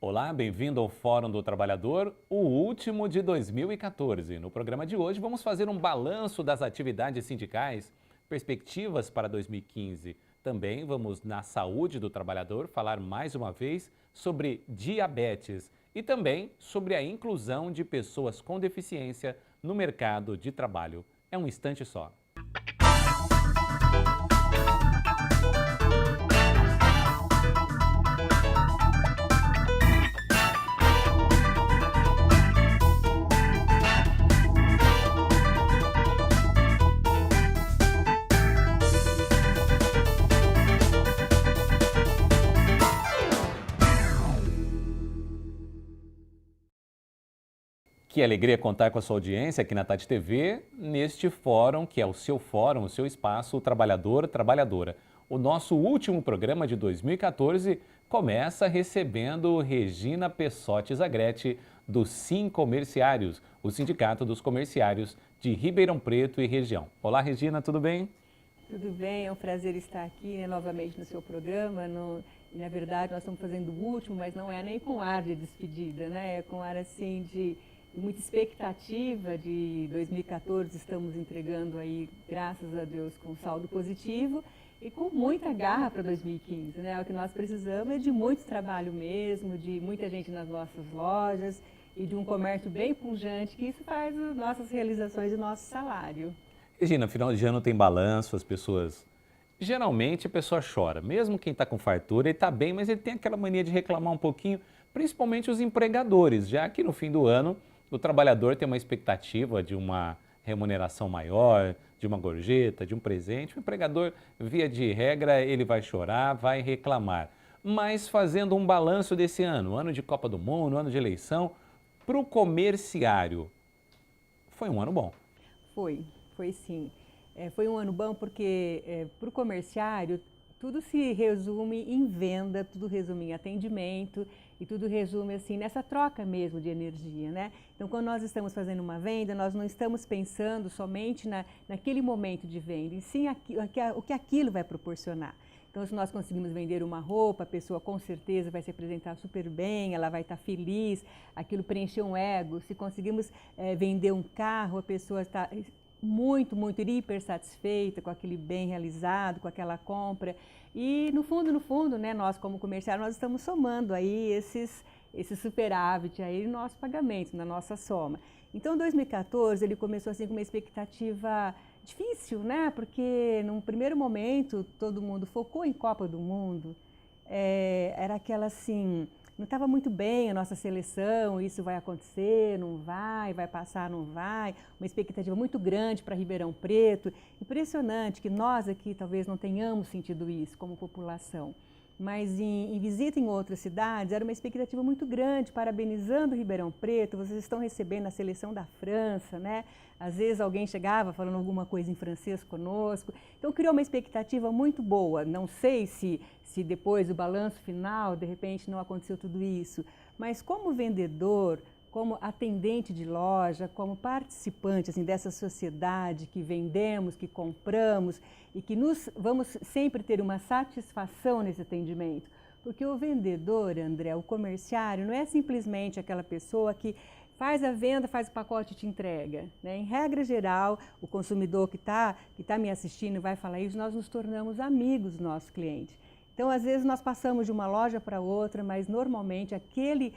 Olá, bem-vindo ao Fórum do Trabalhador, o último de 2014. No programa de hoje vamos fazer um balanço das atividades sindicais, perspectivas para 2015. Também vamos, na saúde do trabalhador, falar mais uma vez sobre diabetes e também sobre a inclusão de pessoas com deficiência no mercado de trabalho. É um instante só. Que alegria contar com a sua audiência aqui na Tati TV, neste fórum, que é o seu fórum, o seu espaço, o Trabalhador, Trabalhadora. O nosso último programa de 2014 começa recebendo Regina Pessotti Zagrete, do Sincomerciários, o Sindicato dos Comerciários de Ribeirão Preto e região. Olá, Regina, tudo bem? Tudo bem, é um prazer estar aqui novamente no seu programa. Na verdade, nós estamos fazendo o último, mas não é nem com ar de despedida, né? É com ar assim de muita expectativa. De 2014 estamos entregando aí, graças a Deus, com saldo positivo e com muita garra para 2015, né? O que nós precisamos é de muito trabalho mesmo, de muita gente nas nossas lojas e de um comércio bem pujante, que isso faz as nossas realizações e o nosso salário. Regina, final de ano tem balanço, as pessoas... Geralmente a pessoa chora, mesmo quem está com fartura, ele está bem, mas ele tem aquela mania de reclamar um pouquinho, principalmente os empregadores, já que no fim do ano o trabalhador tem uma expectativa de uma remuneração maior, de uma gorjeta, de um presente. O empregador, via de regra, ele vai chorar, vai reclamar. Mas fazendo um balanço desse ano de Copa do Mundo, ano de eleição, para o comerciário, foi um ano bom. Foi sim. Foi um ano bom porque para o comerciário tudo se resume em venda, tudo resume em atendimento e tudo resume assim nessa troca mesmo de energia, né? Então, quando nós estamos fazendo uma venda, nós não estamos pensando somente naquele momento de venda, e sim o que aquilo vai proporcionar. Então, se nós conseguimos vender uma roupa, a pessoa com certeza vai se apresentar super bem, ela vai estar feliz, aquilo preencheu um ego. Se conseguimos vender um carro, a pessoa está muito hiper satisfeita com aquele bem realizado, com aquela compra. E no fundo, né, nós como comerciário, nós estamos somando aí esse superávit aí no nosso pagamento, na nossa soma. Então, 2014, ele começou assim com uma expectativa difícil, né? Porque num primeiro momento todo mundo focou em Copa do Mundo, era aquela assim, não estava muito bem a nossa seleção, isso vai acontecer, não vai, vai passar, não vai, uma expectativa muito grande para Ribeirão Preto. Impressionante que nós aqui talvez não tenhamos sentido isso como população. Mas em visita em outras cidades, era uma expectativa muito grande, parabenizando Ribeirão Preto, vocês estão recebendo a seleção da França, né? Às vezes alguém chegava falando alguma coisa em francês conosco, então criou uma expectativa muito boa. Não sei se depois do balanço final, de repente, não aconteceu tudo isso, mas como vendedor, como atendente de loja, como participante assim, dessa sociedade que vendemos, que compramos e que vamos sempre ter uma satisfação nesse atendimento. Porque o vendedor, André, o comerciário, não é simplesmente aquela pessoa que faz a venda, faz o pacote e te entrega, né? Em regra geral, o consumidor que tá me assistindo e vai falar isso, nós nos tornamos amigos do nosso cliente. Então, às vezes, nós passamos de uma loja para outra, mas normalmente aquele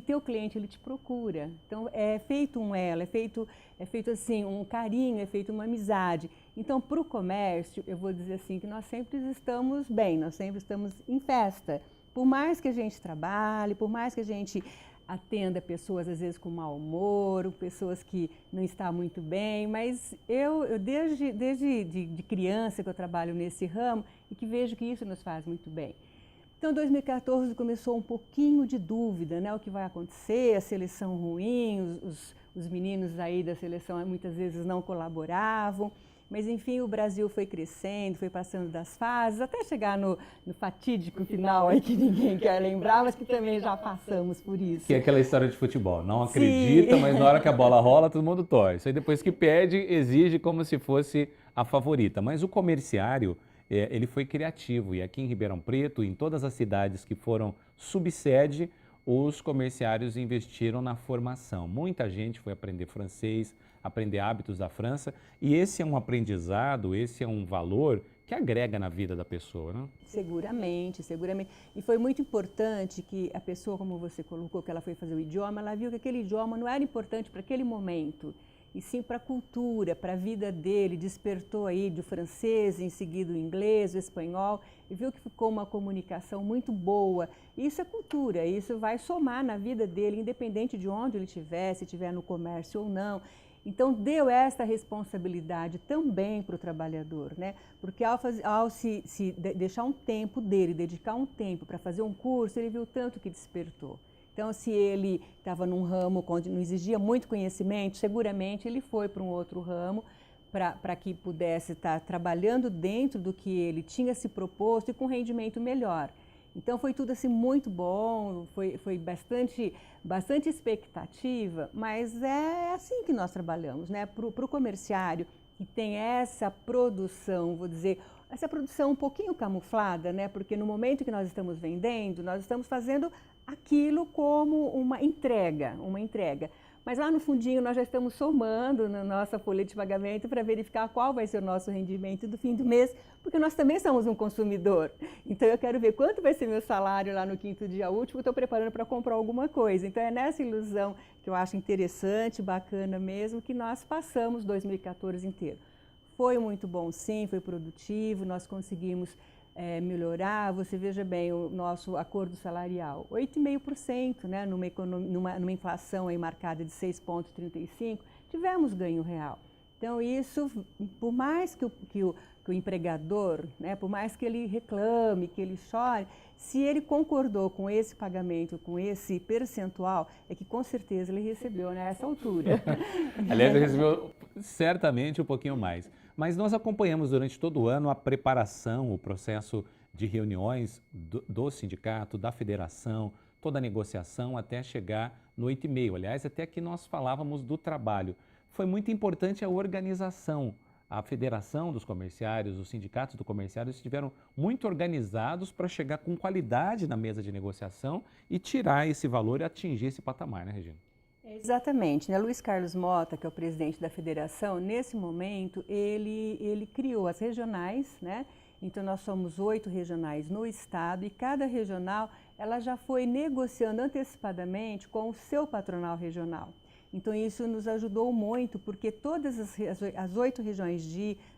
teu cliente, ele te procura. Então, é feito um elo, é feito assim, um carinho, é feito uma amizade. Então, para o comércio, eu vou dizer assim, que nós sempre estamos bem, nós sempre estamos em festa. Por mais que a gente trabalhe, por mais que a gente atenda pessoas às vezes com mau humor, pessoas que não estão muito bem, mas eu desde de criança que eu trabalho nesse ramo e que vejo que isso nos faz muito bem. Então, 2014 começou um pouquinho de dúvida, né? O que vai acontecer, a seleção ruim, os meninos aí da seleção muitas vezes não colaboravam. Mas, enfim, o Brasil foi crescendo, foi passando das fases, até chegar no fatídico final aí que ninguém quer lembrar, mas que também já passamos por isso. Que é aquela história de futebol, não acredita, Sim. Mas na hora que a bola rola, todo mundo torce. Aí depois que perde, exige como se fosse a favorita. Mas o comerciário, ele foi criativo e aqui em Ribeirão Preto, em todas as cidades que foram subsede, os comerciários investiram na formação. Muita gente foi aprender francês, aprender hábitos da França, e esse é um aprendizado, esse é um valor que agrega na vida da pessoa, né? Seguramente, seguramente. E foi muito importante que a pessoa, como você colocou, que ela foi fazer o idioma, ela viu que aquele idioma não era importante para aquele momento, e sim para a cultura, para a vida dele. Despertou aí do francês, em seguida o inglês, o espanhol, e viu que ficou uma comunicação muito boa. Isso é cultura, isso vai somar na vida dele, independente de onde ele estiver, se estiver no comércio ou não. Então, deu esta responsabilidade também para o trabalhador, né? Porque ao deixar um tempo dele, dedicar um tempo para fazer um curso, ele viu tanto que despertou. Então, se ele estava num ramo onde não exigia muito conhecimento, seguramente ele foi para um outro ramo para que pudesse estar trabalhando dentro do que ele tinha se proposto e com rendimento melhor. Então foi tudo assim muito bom, foi bastante expectativa, mas é assim que nós trabalhamos, né? Para o comerciário que tem essa produção, vou dizer, essa produção um pouquinho camuflada, né? Porque no momento que nós estamos vendendo, nós estamos fazendo aquilo como uma entrega. Mas lá no fundinho nós já estamos somando na nossa folha de pagamento para verificar qual vai ser o nosso rendimento do fim do mês, porque nós também somos um consumidor. Então eu quero ver quanto vai ser meu salário lá no quinto dia útil, estou preparando para comprar alguma coisa. Então é nessa ilusão que eu acho interessante, bacana mesmo, que nós passamos 2014 inteiro. Foi muito bom sim, foi produtivo, nós conseguimos melhorar. Você veja bem o nosso acordo salarial, 8,5%, né, numa inflação aí marcada de 6,35%, tivemos ganho real. Então isso, por mais que o empregador, né, por mais que ele reclame, que ele chore, se ele concordou com esse pagamento, com esse percentual, é que com certeza ele recebeu nessa altura. Aliás, ele recebeu certamente um pouquinho mais. Mas nós acompanhamos durante todo o ano a preparação, o processo de reuniões do sindicato, da federação, toda a negociação até chegar no 8,5. Aliás, até que nós falávamos do trabalho. Foi muito importante a organização. A federação dos comerciários, os sindicatos do comerciário estiveram muito organizados para chegar com qualidade na mesa de negociação e tirar esse valor e atingir esse patamar, né, Regina? Exatamente, né? Luiz Carlos Mota, que é o presidente da federação, nesse momento ele criou as regionais, né? Então nós somos 8 regionais no estado e cada regional ela já foi negociando antecipadamente com o seu patronal regional. Então isso nos ajudou muito, porque todas as 8 regiões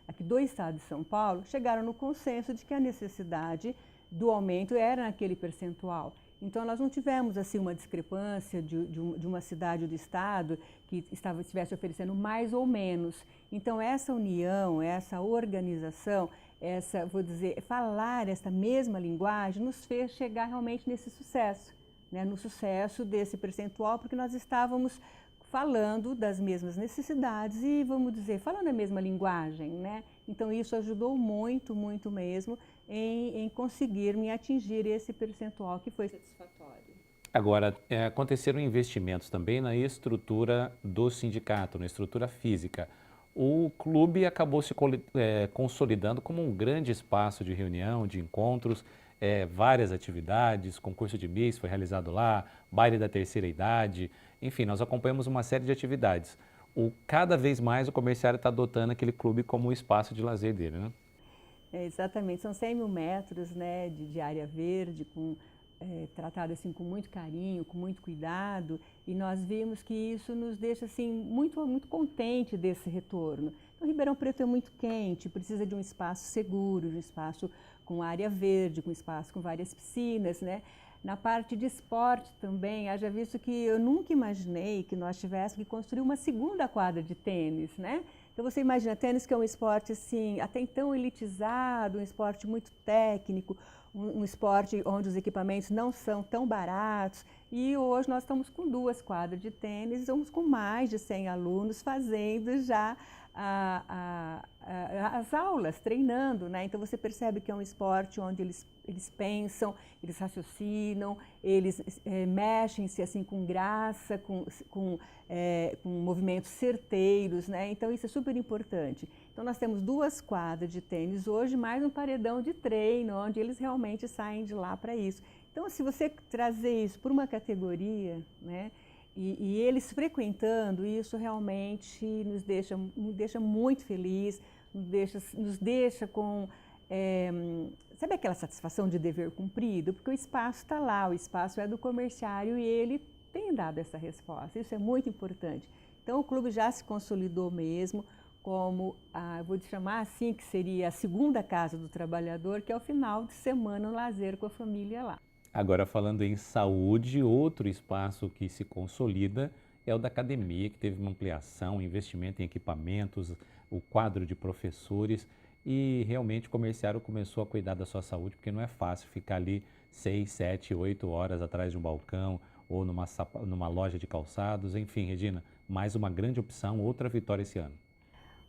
aqui do estado de São Paulo chegaram no consenso de que a necessidade do aumento era naquele percentual. Então nós não tivemos assim uma discrepância de uma cidade ou do estado que estivesse oferecendo mais ou menos. Então essa união, essa organização, vou dizer, falar essa mesma linguagem nos fez chegar realmente nesse sucesso, né? No sucesso desse percentual, porque nós estávamos falando das mesmas necessidades e, vamos dizer, falando a mesma linguagem, né? Então isso ajudou muito, muito mesmo em conseguir me atingir esse percentual que foi satisfatório. Agora, aconteceram investimentos também na estrutura do sindicato, na estrutura física. O clube acabou se consolidando como um grande espaço de reunião, de encontros, várias atividades, concurso de Miss foi realizado lá, baile da terceira idade, enfim, nós acompanhamos uma série de atividades. Cada vez mais o comerciário está adotando aquele clube como o espaço de lazer dele, né? Exatamente, são 100 mil metros, né, de área verde, tratado assim com muito carinho, com muito cuidado, e nós vimos que isso nos deixa assim muito, muito contente desse retorno. Então, Ribeirão Preto é muito quente, precisa de um espaço seguro, de um espaço com área verde, com espaço com várias piscinas, né? Na parte de esporte também, haja visto que eu nunca imaginei que nós tivéssemos que construir uma segunda quadra de tênis, né? Então você imagina, tênis que é um esporte assim, até então elitizado, um esporte muito técnico, um esporte onde os equipamentos não são tão baratos, e hoje nós estamos com 2 quadras de tênis, estamos com mais de 100 alunos fazendo já as aulas, treinando, né? Então você percebe que é um esporte onde eles pensam, eles raciocinam, eles mexem-se assim com graça, com movimentos certeiros, né? Então isso é super importante. Então nós temos 2 quadras de tênis hoje, mais um paredão de treino, onde eles realmente saem de lá para isso. Então, se você trazer isso por uma categoria, né, e eles frequentando, isso realmente nos deixa muito feliz, nos deixa com, sabe aquela satisfação de dever cumprido? Porque o espaço está lá, o espaço é do comerciário e ele tem dado essa resposta, isso é muito importante. Então, o clube já se consolidou mesmo como, vou te chamar assim, que seria a segunda casa do trabalhador, que é o final de semana, o lazer com a família lá. Agora, falando em saúde, outro espaço que se consolida é o da academia, que teve uma ampliação, um investimento em equipamentos, o quadro de professores e realmente o comerciário começou a cuidar da sua saúde, porque não é fácil ficar ali 6, 7, 8 horas atrás de um balcão ou numa loja de calçados. Enfim, Regina, mais uma grande opção, outra vitória esse ano.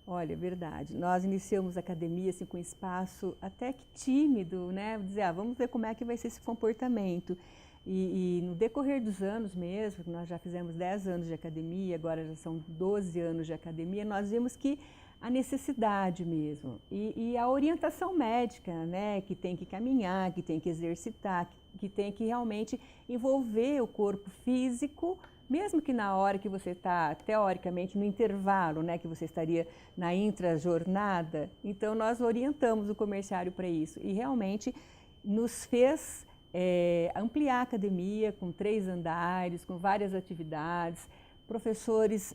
Olha, é verdade. Nós iniciamos a academia assim, com um espaço até que tímido, né? Dizer, vamos ver como é que vai ser esse comportamento. E no decorrer dos anos mesmo, nós já fizemos 10 anos de academia, agora já são 12 anos de academia, nós vimos que a necessidade mesmo e a orientação médica, né? Que tem que caminhar, que tem que exercitar, que tem que realmente envolver o corpo físico, mesmo que na hora que você está, teoricamente, no intervalo, né, que você estaria na intrajornada, então nós orientamos o comerciário para isso e realmente nos fez ampliar a academia com 3 andares, com várias atividades, professores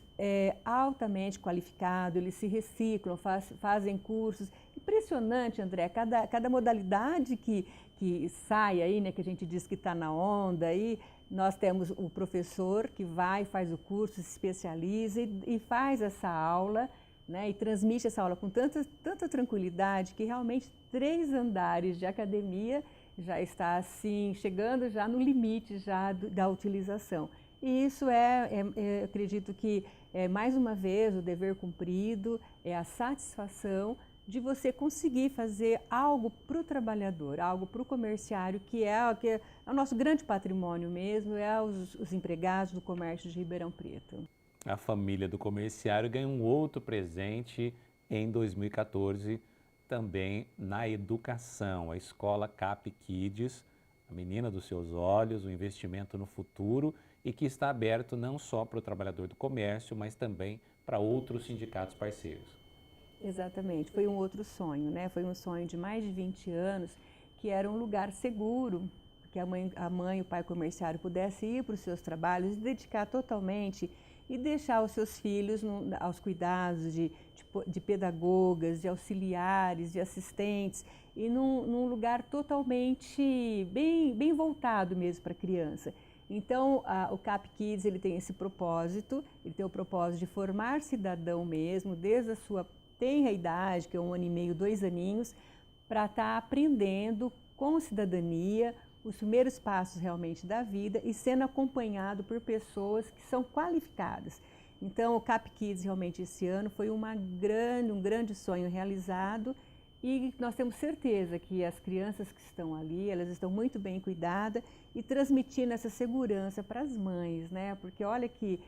altamente qualificados, eles se reciclam, fazem cursos. Impressionante, André, cada modalidade que sai aí, né, que a gente diz que está na onda aí, nós temos o professor que vai, faz o curso, se especializa e faz essa aula, né, e transmite essa aula com tanta tranquilidade que realmente 3 andares de academia já está assim, chegando já no limite já da utilização. E isso eu acredito que mais uma vez o dever cumprido, é a satisfação de você conseguir fazer algo para o trabalhador, algo para o comerciário, que é o nosso grande patrimônio mesmo, os empregados do comércio de Ribeirão Preto. A família do comerciário ganha um outro presente em 2014, também na educação, a escola Cap Kids, a menina dos seus olhos, o investimento no futuro e que está aberto não só para o trabalhador do comércio, mas também para outros sindicatos parceiros. Exatamente, foi um outro sonho, né? Foi um sonho de mais de 20 anos, que era um lugar seguro, que a mãe e o pai comerciário pudessem ir para os seus trabalhos e dedicar totalmente e deixar os seus filhos aos cuidados de pedagogas, de auxiliares, de assistentes, e num lugar totalmente bem voltado mesmo para a criança. Então, o Cap Kids ele tem esse propósito, ele tem o propósito de formar cidadão mesmo, desde a sua tenra idade, que é 1 ano e meio, 2 aninhos, para estar aprendendo com cidadania os primeiros passos realmente da vida e sendo acompanhado por pessoas que são qualificadas. Então, o Cap Kids realmente esse ano foi um grande sonho realizado e nós temos certeza que as crianças que estão ali, elas estão muito bem cuidadas e transmitindo essa segurança para as mães, né? Porque olha que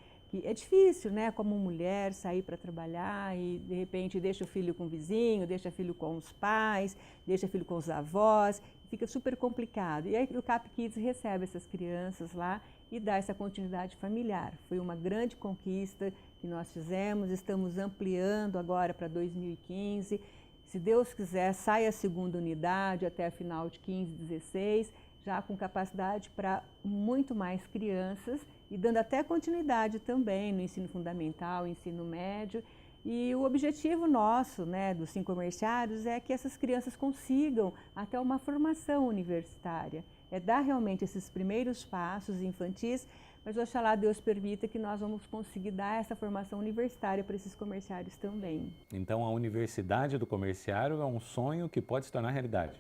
é difícil, né, como mulher sair para trabalhar e de repente deixa o filho com o vizinho, deixa o filho com os pais, deixa o filho com os avós, fica super complicado. E aí o Cap Kids recebe essas crianças lá e dá essa continuidade familiar. Foi uma grande conquista que nós fizemos, estamos ampliando agora para 2015. Se Deus quiser, sai a segunda unidade até a final de 15, 16, já com capacidade para muito mais crianças e dando até continuidade também no ensino fundamental, ensino médio. E o objetivo nosso, né, dos 5 comerciários, é que essas crianças consigam até uma formação universitária. É dar realmente esses primeiros passos infantis, mas oxalá Deus permita que nós vamos conseguir dar essa formação universitária para esses comerciários também. Então, a Universidade do Comerciário é um sonho que pode se tornar realidade.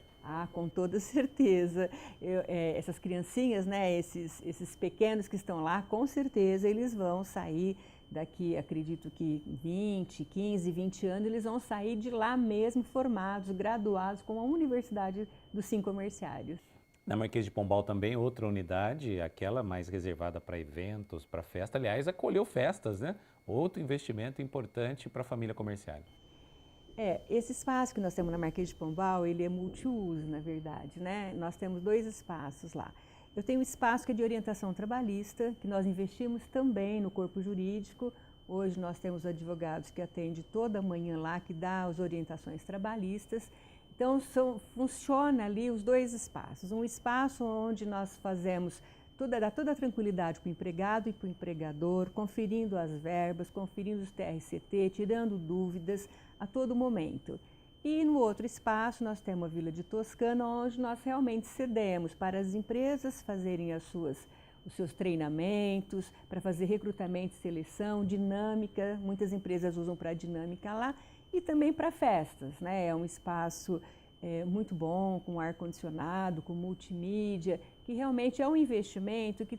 Com toda certeza. Essas criancinhas, né, esses pequenos que estão lá, com certeza eles vão sair daqui, acredito que 15, 20 anos, eles vão sair de lá mesmo formados, graduados com a Universidade dos 5 Comerciários. Na Marquês de Pombal também, outra unidade, aquela mais reservada para eventos, para festa. Aliás, acolheu festas, né? Outro investimento importante para a família comerciária. Esse espaço que nós temos na Marquês de Pombal, ele é multiuso, na verdade, né? Nós temos 2 espaços lá. Eu tenho um espaço que é de orientação trabalhista, que nós investimos também no corpo jurídico. Hoje nós temos advogados que atendem toda manhã lá, que dá as orientações trabalhistas. Então, funciona ali os 2 espaços. Um espaço onde nós fazemos dá toda a tranquilidade para o empregado e para o empregador, conferindo as verbas, conferindo os TRCT, tirando dúvidas a todo momento. E no outro espaço nós temos a Vila de Toscana, onde nós realmente cedemos para as empresas fazerem os seus treinamentos, para fazer recrutamento e seleção, dinâmica, muitas empresas usam para dinâmica lá, e também para festas, né? É um espaço muito bom, com ar-condicionado, com multimídia, que realmente é um investimento que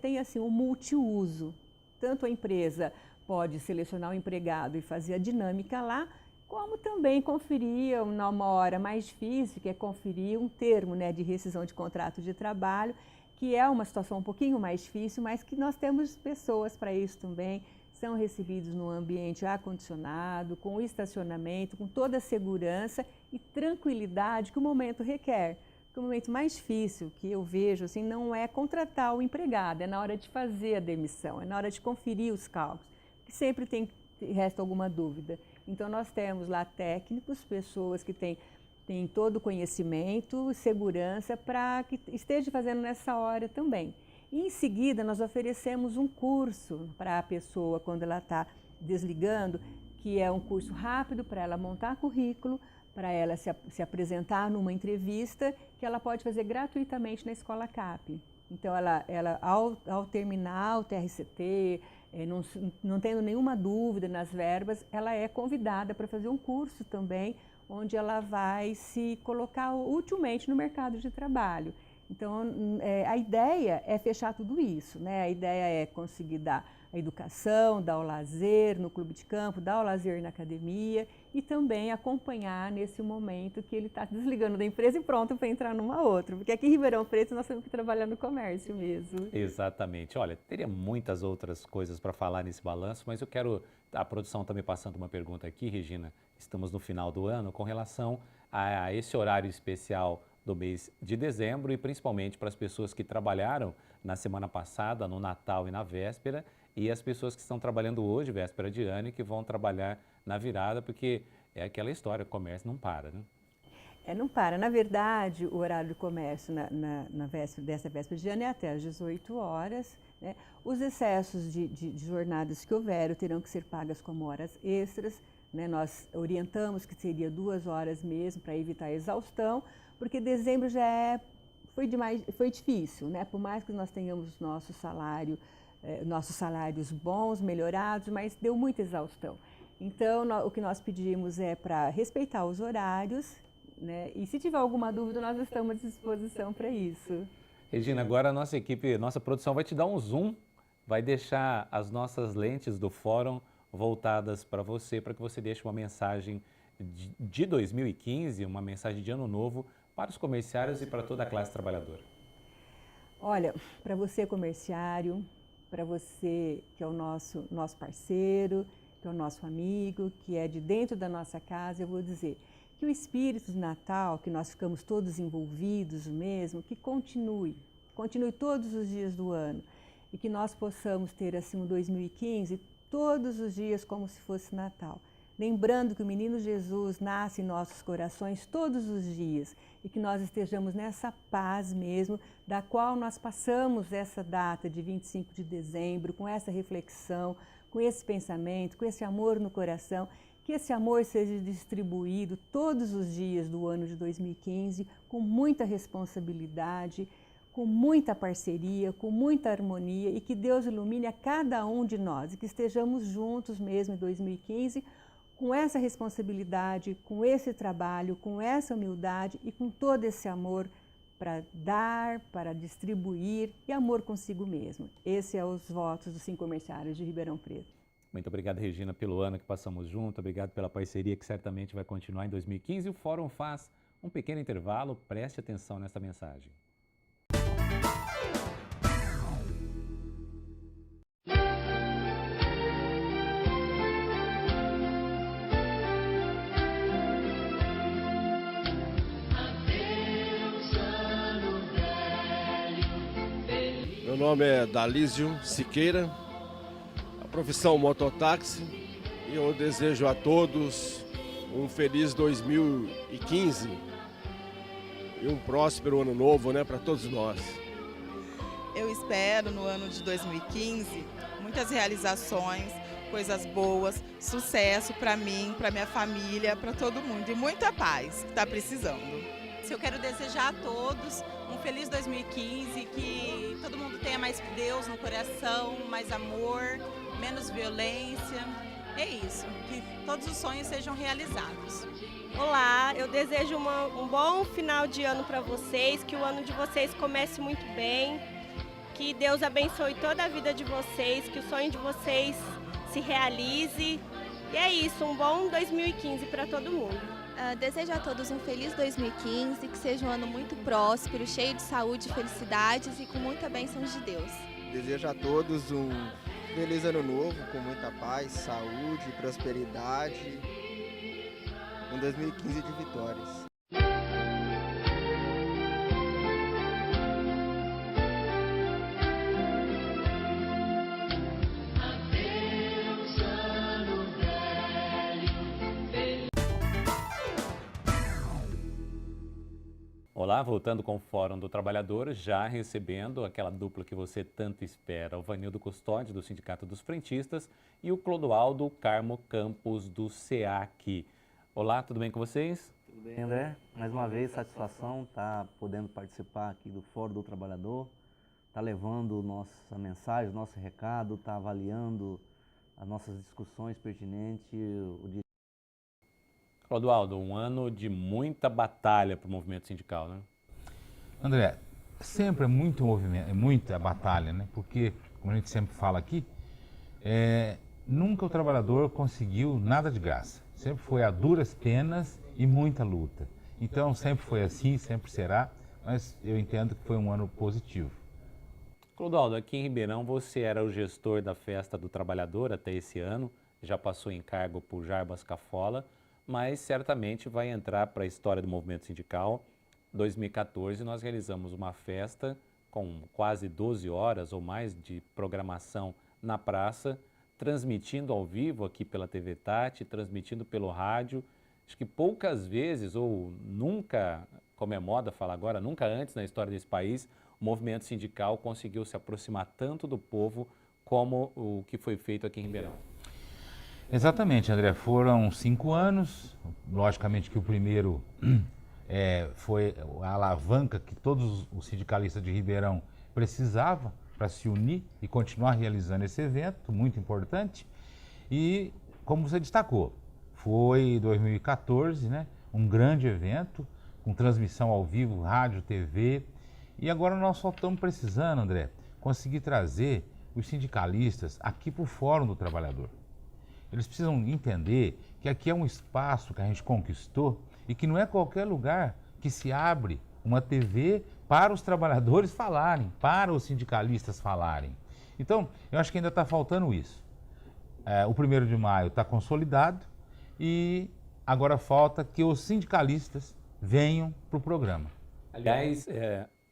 tem assim, um multiuso. Tanto a empresa pode selecionar o empregado e fazer a dinâmica lá, como também conferir, numa hora mais difícil, que é conferir um termo, né, de rescisão de contrato de trabalho, que é uma situação um pouquinho mais difícil, mas que nós temos pessoas para isso também, são recebidos num ambiente ar-condicionado, com estacionamento, com toda a segurança e tranquilidade que o momento requer. Porque o momento mais difícil que eu vejo assim, não é contratar o empregado, é na hora de fazer a demissão, é na hora de conferir os cálculos, que sempre resta alguma dúvida. Então nós temos lá técnicos, pessoas que têm todo o conhecimento, segurança para que esteja fazendo nessa hora também. E em seguida nós oferecemos um curso para a pessoa quando ela está desligando, que é um curso rápido para ela montar currículo, para ela se apresentar numa entrevista, que ela pode fazer gratuitamente na Escola CAP. Então, ao terminar o TRCT, não tendo nenhuma dúvida nas verbas, ela é convidada para fazer um curso também, onde ela vai se colocar utilmente no mercado de trabalho. Então, a ideia é fechar tudo isso, né? A ideia é conseguir dar a educação, dar o lazer no clube de campo, dar o lazer na academia e também acompanhar nesse momento que ele está desligando da empresa e pronto para entrar numa outra. Porque aqui em Ribeirão Preto nós temos que trabalhar no comércio mesmo. Exatamente. Olha, teria muitas outras coisas para falar nesse balanço, mas a produção está me passando uma pergunta aqui, Regina. Estamos no final do ano com relação a esse horário especial do mês de dezembro e principalmente para as pessoas que trabalharam na semana passada, no Natal e na véspera, e as pessoas que estão trabalhando hoje, véspera de ano, e que vão trabalhar na virada, porque é aquela história, o comércio não para, né? Não para. Na verdade, o horário do comércio dessa véspera de ano é até às 18 horas. Né? Os excessos de jornadas que houveram terão que ser pagas como horas extras. Né? Nós orientamos que seria 2 horas mesmo para evitar a exaustão, porque dezembro já foi difícil, né? Por mais que nós tenhamos nossos salários bons, melhorados, mas deu muita exaustão. Então, o que nós pedimos é para respeitar os horários, né? E se tiver alguma dúvida, nós estamos à disposição para isso. Regina, agora a nossa equipe, nossa produção vai te dar um zoom, vai deixar as nossas lentes do fórum voltadas para você, para que você deixe uma mensagem de 2015, uma mensagem de ano novo para os comerciários e para toda a classe trabalhadora. Olha, para você comerciário, para você que é o nosso parceiro, que é o nosso amigo, que é de dentro da nossa casa, eu vou dizer que o espírito do Natal, que nós ficamos todos envolvidos mesmo, que continue todos os dias do ano e que nós possamos ter assim um 2015 todos os dias como se fosse Natal. Lembrando que o menino Jesus nasce em nossos corações todos os dias e que nós estejamos nessa paz mesmo, da qual nós passamos essa data de 25 de dezembro, com essa reflexão, com esse pensamento, com esse amor no coração, que esse amor seja distribuído todos os dias do ano de 2015, com muita responsabilidade, com muita parceria, com muita harmonia e que Deus ilumine a cada um de nós e que estejamos juntos mesmo em 2015 com essa responsabilidade, com esse trabalho, com essa humildade e com todo esse amor para dar, para distribuir e amor consigo mesmo. Esse é os votos dos 5 comerciários de Ribeirão Preto. Muito obrigado, Regina, pelo ano que passamos junto, obrigado pela parceria que certamente vai continuar em 2015. O Fórum faz um pequeno intervalo, preste atenção nessa mensagem. Meu nome é Dalísio Siqueira, a profissão mototáxi, e eu desejo a todos um feliz 2015 e um próspero ano novo, né, para todos nós. Eu espero no ano de 2015 muitas realizações, coisas boas, sucesso para mim, para minha família, para todo mundo e muita paz que está precisando. Eu quero desejar a todos um feliz 2015, que todo mundo tenha mais Deus no coração, mais amor, menos violência. É isso, que todos os sonhos sejam realizados. Olá, eu desejo um bom final de ano para vocês, que o ano de vocês comece muito bem, que Deus abençoe toda a vida de vocês, que o sonho de vocês se realize. E é isso, um bom 2015 para todo mundo. Desejo a todos um feliz 2015, que seja um ano muito próspero, cheio de saúde, felicidades e com muita bênção de Deus. Desejo a todos um feliz ano novo, com muita paz, saúde, prosperidade, um 2015 de vitórias. Olá, voltando com o Fórum do Trabalhador, já recebendo aquela dupla que você tanto espera, o Vanildo Custódio, do Sindicato dos Frentistas, e o Clodoaldo Carmo Campos, do SEAC. Olá, tudo bem com vocês? Tudo bem, André. Mais uma vez, satisfação estar podendo participar aqui do Fórum do Trabalhador, estar levando nossa mensagem, nosso recado, estar avaliando as nossas discussões pertinentes, Clodoaldo, um ano de muita batalha para o movimento sindical, né? André, sempre é muito movimento, é muita batalha, né? Porque, como a gente sempre fala aqui, nunca o trabalhador conseguiu nada de graça. Sempre foi a duras penas e muita luta. Então, sempre foi assim, sempre será, mas eu entendo que foi um ano positivo. Clodoaldo, aqui em Ribeirão você era o gestor da Festa do Trabalhador até esse ano, já passou em cargo por Jarbas Cafola, mas certamente vai entrar para a história do movimento sindical. Em 2014, nós realizamos uma festa com quase 12 horas ou mais de programação na praça, transmitindo ao vivo aqui pela TV Tati, transmitindo pelo rádio. Acho que poucas vezes, ou nunca, como é moda falar agora, nunca antes na história desse país, o movimento sindical conseguiu se aproximar tanto do povo como o que foi feito aqui em Ribeirão. Exatamente, André. Foram 5 anos. Logicamente que o primeiro foi a alavanca que todos os sindicalistas de Ribeirão precisavam para se unir e continuar realizando esse evento, muito importante. E, como você destacou, foi 2014, né? Um grande evento, com transmissão ao vivo, rádio, TV. E agora nós só estamos precisando, André, conseguir trazer os sindicalistas aqui para o Fórum do Trabalhador. Eles precisam entender que aqui é um espaço que a gente conquistou e que não é qualquer lugar que se abre uma TV para os trabalhadores falarem, para os sindicalistas falarem. Então, eu acho que ainda está faltando isso. O 1º de maio está consolidado e agora falta que os sindicalistas venham para o programa. Aliás,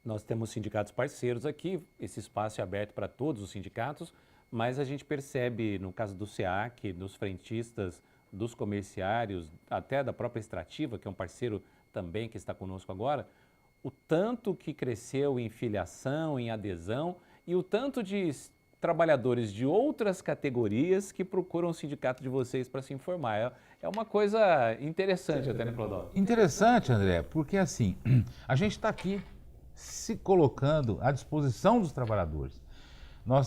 nós temos sindicatos parceiros aqui, esse espaço é aberto para todos os sindicatos, mas a gente percebe, no caso do SEAC, dos frentistas, dos comerciários, até da própria Extrativa, que é um parceiro também que está conosco agora, o tanto que cresceu em filiação, em adesão e o tanto de trabalhadores de outras categorias que procuram o sindicato de vocês para se informar. É uma coisa interessante até, né, Clodoaldo? Interessante, André, porque assim, a gente está aqui se colocando à disposição dos trabalhadores.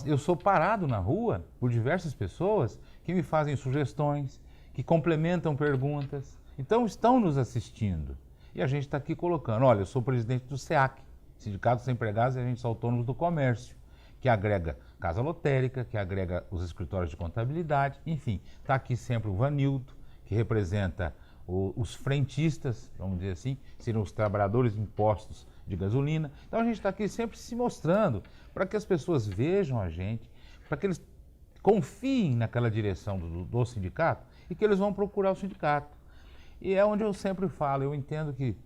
Eu sou parado na rua por diversas pessoas que me fazem sugestões, que complementam perguntas. Então, estão nos assistindo. E a gente está aqui colocando, olha, eu sou presidente do SEAC, Sindicato dos Empregados e Agentes Autônomos do Comércio, que agrega casa lotérica, que agrega os escritórios de contabilidade, enfim, está aqui sempre o Vanildo, que representa os frentistas, vamos dizer assim, seriam os trabalhadores de impostos de gasolina. Então a gente está aqui sempre se mostrando para que as pessoas vejam a gente, para que eles confiem naquela direção do sindicato e que eles vão procurar o sindicato. E é onde eu sempre falo, eu entendo que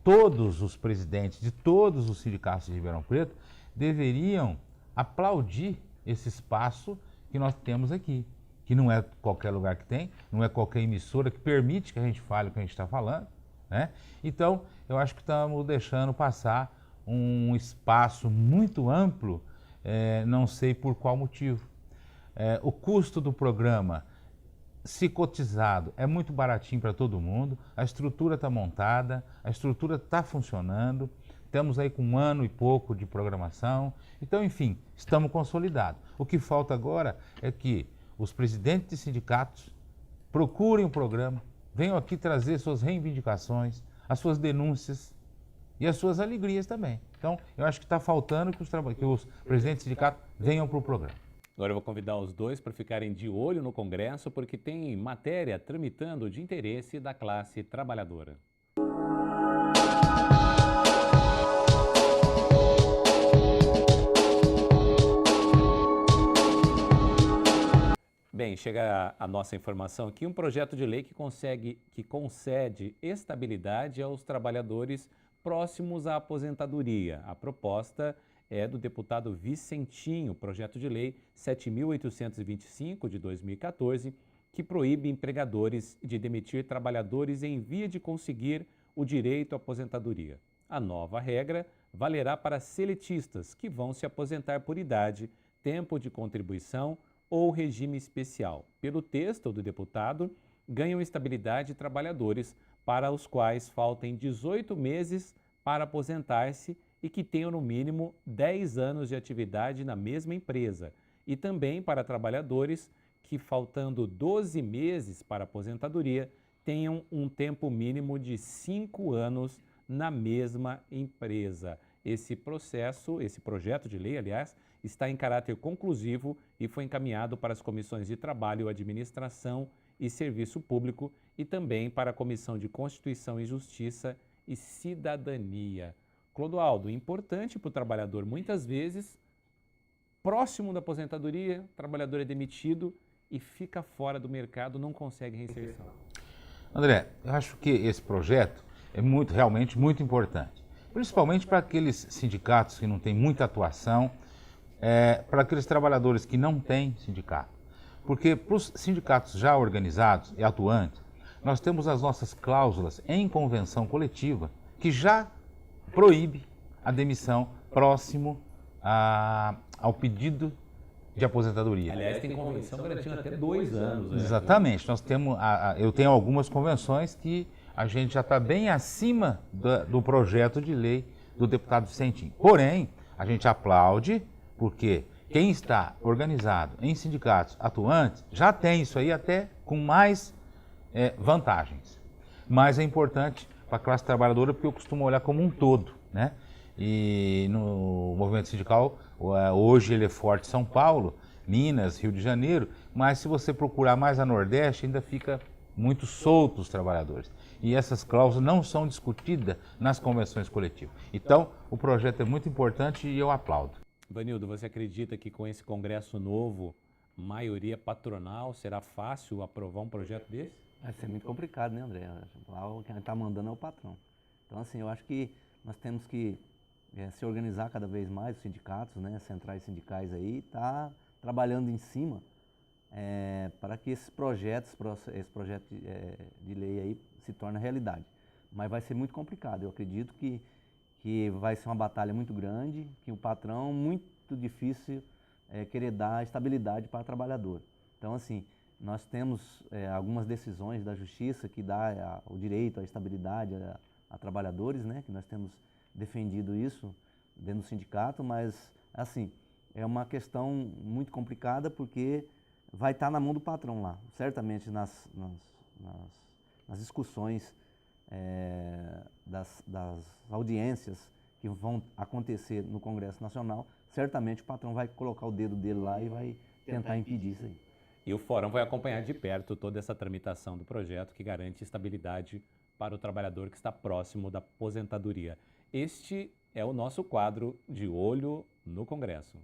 todos os presidentes de todos os sindicatos de Ribeirão Preto deveriam aplaudir esse espaço que nós temos aqui, que não é qualquer lugar que tem, não é qualquer emissora que permite que a gente fale o que a gente está falando, né? Então, eu acho que estamos deixando passar um espaço muito amplo, não sei por qual motivo. O custo do programa, se cotizado, é muito baratinho para todo mundo, a estrutura está montada, a estrutura está funcionando, estamos aí com 1 ano e pouco de programação, então, enfim, estamos consolidados. O que falta agora é que os presidentes de sindicatos procurem o programa, venham aqui trazer suas reivindicações, as suas denúncias e as suas alegrias também. Então, eu acho que está faltando que os presidentes de sindicato venham para o programa. Agora eu vou convidar os dois para ficarem de olho no Congresso, porque tem matéria tramitando de interesse da classe trabalhadora. Bem, chega a nossa informação aqui, um projeto de lei que concede estabilidade aos trabalhadores próximos à aposentadoria. A proposta é do deputado Vicentinho, projeto de lei 7.825 de 2014, que proíbe empregadores de demitir trabalhadores em via de conseguir o direito à aposentadoria. A nova regra valerá para seletistas que vão se aposentar por idade, tempo de contribuição ou regime especial. Pelo texto do deputado, ganham estabilidade trabalhadores para os quais faltem 18 meses para aposentar-se e que tenham no mínimo 10 anos de atividade na mesma empresa, e também para trabalhadores que, faltando 12 meses para aposentadoria, tenham um tempo mínimo de 5 anos na mesma empresa. Esse projeto de lei, aliás, está em caráter conclusivo e foi encaminhado para as comissões de Trabalho, Administração e Serviço Público e também para a Comissão de Constituição e Justiça e Cidadania. Clodoaldo, importante para o trabalhador, muitas vezes, próximo da aposentadoria, o trabalhador é demitido e fica fora do mercado, não consegue reinserção. André, eu acho que esse projeto é realmente muito importante, principalmente para aqueles sindicatos que não têm muita atuação, para aqueles trabalhadores que não têm sindicato. Porque para os sindicatos já organizados e atuantes, nós temos as nossas cláusulas em convenção coletiva que já proíbe a demissão próximo ao pedido de aposentadoria. Aliás, tem convenção garantindo até 2 anos. Né? Exatamente. Nós temos, eu tenho algumas convenções que a gente já está bem acima do projeto de lei do deputado Vicentinho. Porém, a gente aplaude porque quem está organizado em sindicatos atuantes já tem isso aí até com mais vantagens. Mas é importante para a classe trabalhadora porque eu costumo olhar como um todo, né? E no movimento sindical, hoje ele é forte em São Paulo, Minas, Rio de Janeiro, mas se você procurar mais a Nordeste, ainda fica muito solto os trabalhadores. E essas cláusulas não são discutidas nas convenções coletivas. Então, o projeto é muito importante e eu aplaudo. Vanildo, você acredita que com esse Congresso novo, maioria patronal, será fácil aprovar um projeto desse? Vai ser muito complicado, né, André? Lá quem está mandando é o patrão. Então, assim, eu acho que nós temos que se organizar cada vez mais, os sindicatos, né, centrais sindicais aí, tá trabalhando em cima para que esse projeto de lei aí se torne realidade. Mas vai ser muito complicado. Eu acredito que vai ser uma batalha muito grande, que o patrão, muito difícil querer dar estabilidade para o trabalhador. Então, assim, nós temos algumas decisões da Justiça que dá o direito à estabilidade a trabalhadores, né, que nós temos defendido isso dentro do sindicato, mas, assim, é uma questão muito complicada porque vai estar na mão do patrão lá. Certamente nas discussões das audiências que vão acontecer no Congresso Nacional, certamente o patrão vai colocar o dedo dele lá e vai tentar impedir isso aí. E o Fórum vai acompanhar de perto toda essa tramitação do projeto que garante estabilidade para o trabalhador que está próximo da aposentadoria. Este é o nosso quadro de Olho no Congresso.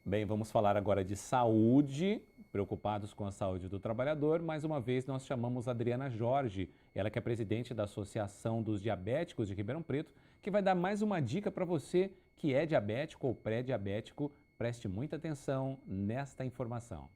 Bem, vamos falar agora de saúde. Preocupados com a saúde do trabalhador, mais uma vez nós chamamos a Adriana Jorge, ela que é presidente da Associação dos Diabéticos de Ribeirão Preto, que vai dar mais uma dica para você que é diabético ou pré-diabético. Preste muita atenção nesta informação.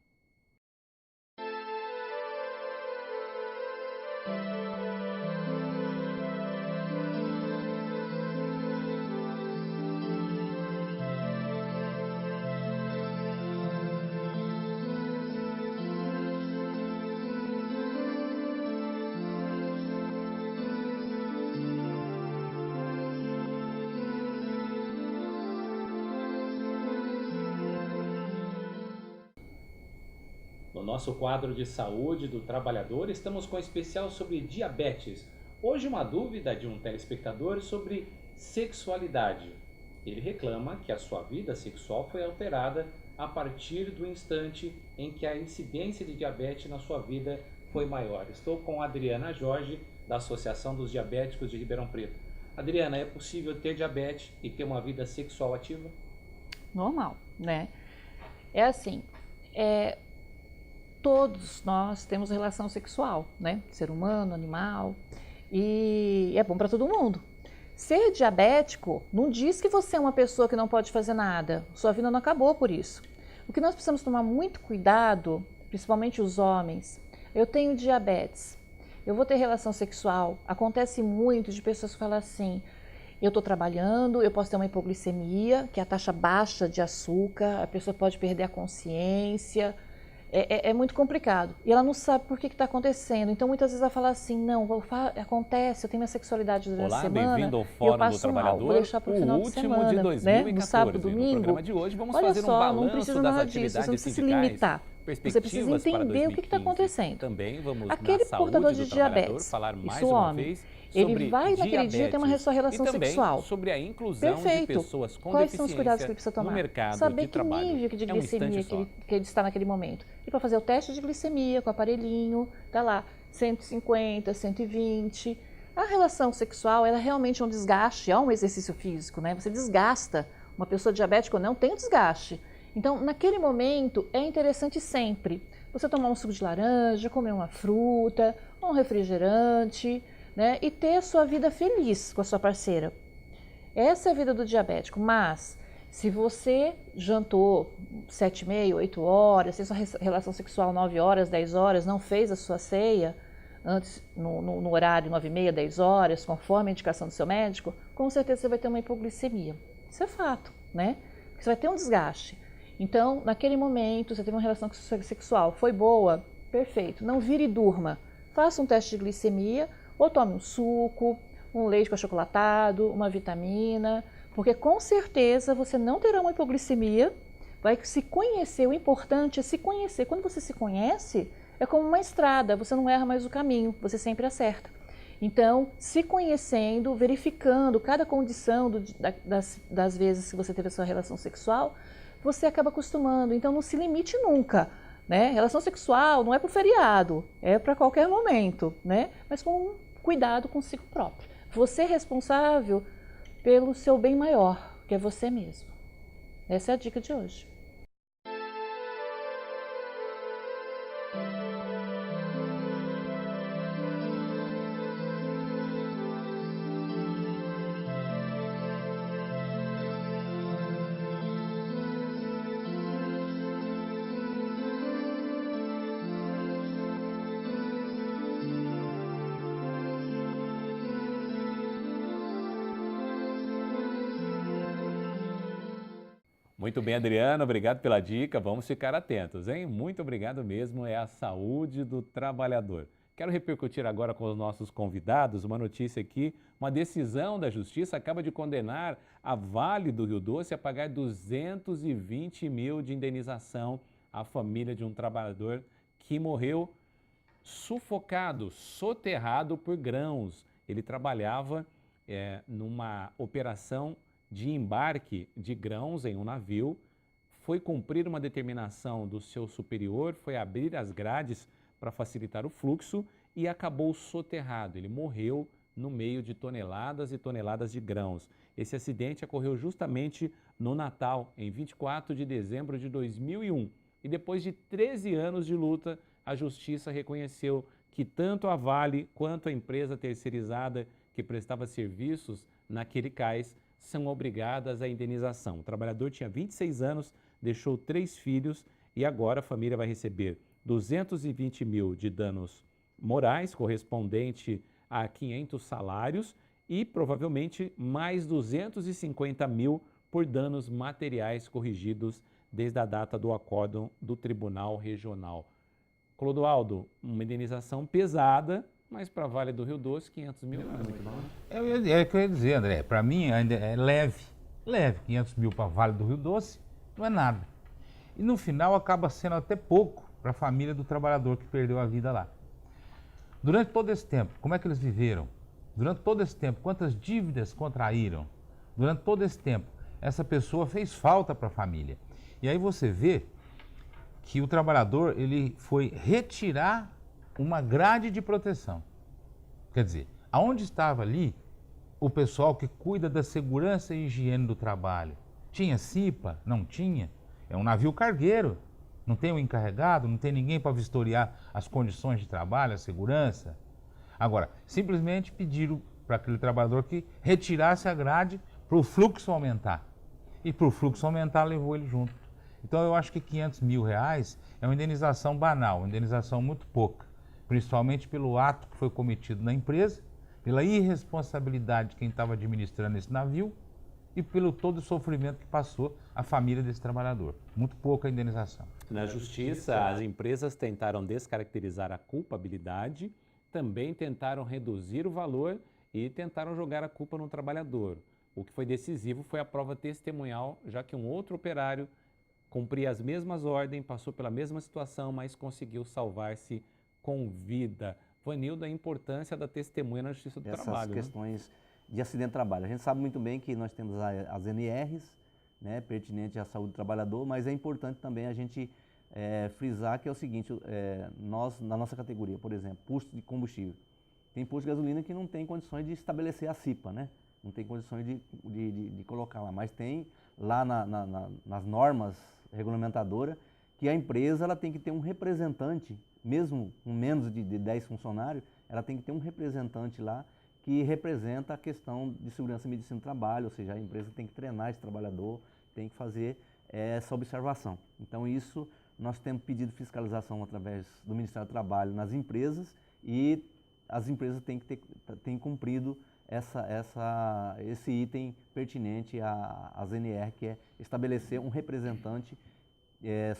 No nosso quadro de saúde do trabalhador, estamos com um especial sobre diabetes. Hoje uma dúvida de um telespectador sobre sexualidade. Ele reclama que a sua vida sexual foi alterada a partir do instante em que a incidência de diabetes na sua vida foi maior. Estou com a Adriana Jorge, da Associação dos Diabéticos de Ribeirão Preto. Adriana, é possível ter diabetes e ter uma vida sexual ativa? Normal, né? É assim, todos nós temos relação sexual, né? Ser humano, animal, e é bom para todo mundo. Ser diabético não diz que você é uma pessoa que não pode fazer nada. Sua vida não acabou por isso. O que nós precisamos tomar muito cuidado, principalmente os homens, eu tenho diabetes, eu vou ter relação sexual. Acontece muito de pessoas que falam assim, eu estou trabalhando, eu posso ter uma hipoglicemia, que é a taxa baixa de açúcar, a pessoa pode perder a consciência. É muito complicado. E ela não sabe por que está acontecendo. Então, muitas vezes ela fala assim, não, acontece, eu tenho minha sexualidade durante a semana, bem-vindo ao Fórum do Trabalhador, vou deixar para o final de semana, de 2014, né? No sábado, domingo. No programa de hoje, vamos Olha fazer só, um balanço não precisa das nada atividades disso, você não precisa se sindicais, limitar. Você precisa entender o que está acontecendo. Também vamos Aquele na saúde portador do de trabalhador, diabetes, falar mais isso uma homem, vez ele sobre vai naquele dia ter uma diabetes relação e também sexual. sobre a inclusão de pessoas com Quais são os cuidados deficiência que ele precisa tomar? no mercado Saber de que trabalho. nível de É um glicemia instante que ele está naquele momento. E para fazer o teste de glicemia com o aparelhinho, tá lá, 150, 120. A relação sexual, ela é realmente um desgaste, é um exercício físico, né? Você desgasta. Uma pessoa diabética ou não tem um desgaste. Então, naquele momento, é interessante sempre você tomar um suco de laranja, comer uma fruta, um refrigerante, né? E ter a sua vida feliz com a sua parceira. Essa é a vida do diabético, mas se você jantou 7h30, 8 horas, fez sua relação sexual 9 horas, 10 horas, não fez a sua ceia antes no horário 9h30, 10 horas, conforme a indicação do seu médico, com certeza você vai ter uma hipoglicemia. Isso é fato, né? Porque você vai ter um desgaste. Então, naquele momento, você teve uma relação sexual, foi boa? Perfeito. Não vire e durma. Faça um teste de glicemia ou tome um suco, um leite com achocolatado, uma vitamina, porque com certeza você não terá uma hipoglicemia, vai se conhecer. O importante é se conhecer. Quando você se conhece, é como uma estrada, você não erra mais o caminho, você sempre acerta. Então, se conhecendo, verificando cada condição das vezes que você teve a sua relação sexual, você acaba acostumando. Então, não se limite nunca, né? Relação sexual não é para o feriado, é para qualquer momento, né? Mas com cuidado consigo próprio. Você é responsável pelo seu bem maior, que é você mesmo. Essa é a dica de hoje. Muito bem, Adriana, obrigado pela dica. Vamos ficar atentos, hein? Muito obrigado mesmo, é a saúde do trabalhador. Quero repercutir agora com os nossos convidados uma notícia aqui. Uma decisão da Justiça acaba de condenar a Vale do Rio Doce a pagar 220 mil de indenização à família de um trabalhador que morreu sufocado, soterrado por grãos. Ele trabalhava numa operação de embarque de grãos em um navio, foi cumprir uma determinação do seu superior, foi abrir as grades para facilitar o fluxo e acabou soterrado. Ele morreu no meio de toneladas e toneladas de grãos. Esse acidente ocorreu justamente no Natal, em 24 de dezembro de 2001. e depois de 13 anos de luta, a Justiça reconheceu que tanto a Vale quanto a empresa terceirizada que prestava serviços naquele cais são obrigadas à indenização. O trabalhador tinha 26 anos, deixou 3 filhos e agora a família vai receber 220 mil de danos morais, correspondente a 500 salários, e provavelmente mais 250 mil por danos materiais corrigidos desde a data do acórdão do Tribunal Regional. Clodoaldo, uma indenização pesada, mas para a Vale do Rio Doce, 500 mil não é muito bom. É o que eu ia dizer, André. Para mim ainda é leve. 500 mil para a Vale do Rio Doce não é nada. E no final acaba sendo até pouco para a família do trabalhador que perdeu a vida lá. Durante todo esse tempo, como é que eles viveram? Durante todo esse tempo, quantas dívidas contraíram? Durante todo esse tempo, essa pessoa fez falta para a família. E aí você vê que o trabalhador ele foi retirar uma grade de proteção. Quer dizer, aonde estava ali o pessoal que cuida da segurança e higiene do trabalho? Tinha CIPA? Não tinha? É um navio cargueiro. Não tem um encarregado, não tem ninguém para vistoriar as condições de trabalho, a segurança. Agora, simplesmente pediram para aquele trabalhador que retirasse a grade para o fluxo aumentar. E para o fluxo aumentar, levou ele junto. Então eu acho que 500 mil reais é uma indenização banal, uma indenização muito pouca. Principalmente pelo ato que foi cometido na empresa, pela irresponsabilidade de quem estava administrando esse navio e pelo todo o sofrimento que passou a família desse trabalhador. Muito pouca indenização. Na Justiça, as empresas tentaram descaracterizar a culpabilidade, também tentaram reduzir o valor e tentaram jogar a culpa no trabalhador. O que foi decisivo foi a prova testemunhal, já que um outro operário cumpria as mesmas ordens, passou pela mesma situação, mas conseguiu salvar-se com vida. Vanildo, a importância da testemunha na Justiça do Trabalho. Essas questões de acidente de trabalho. A gente sabe muito bem que nós temos as NRs, né, pertinente à saúde do trabalhador, mas é importante também a gente frisar que é o seguinte, nós, na nossa categoria, por exemplo, posto de combustível, tem posto de gasolina que não tem condições de estabelecer a CIPA, né? Não tem condições de colocar lá, mas tem lá nas normas regulamentadoras que a empresa ela tem que ter um representante, mesmo com menos de 10 funcionários, ela tem que ter um representante lá que representa a questão de segurança e medicina do trabalho, ou seja, a empresa tem que treinar esse trabalhador, tem que fazer essa observação. Então isso nós temos pedido fiscalização através do Ministério do Trabalho nas empresas e as empresas têm cumprido esse item pertinente às NR, que é estabelecer um representante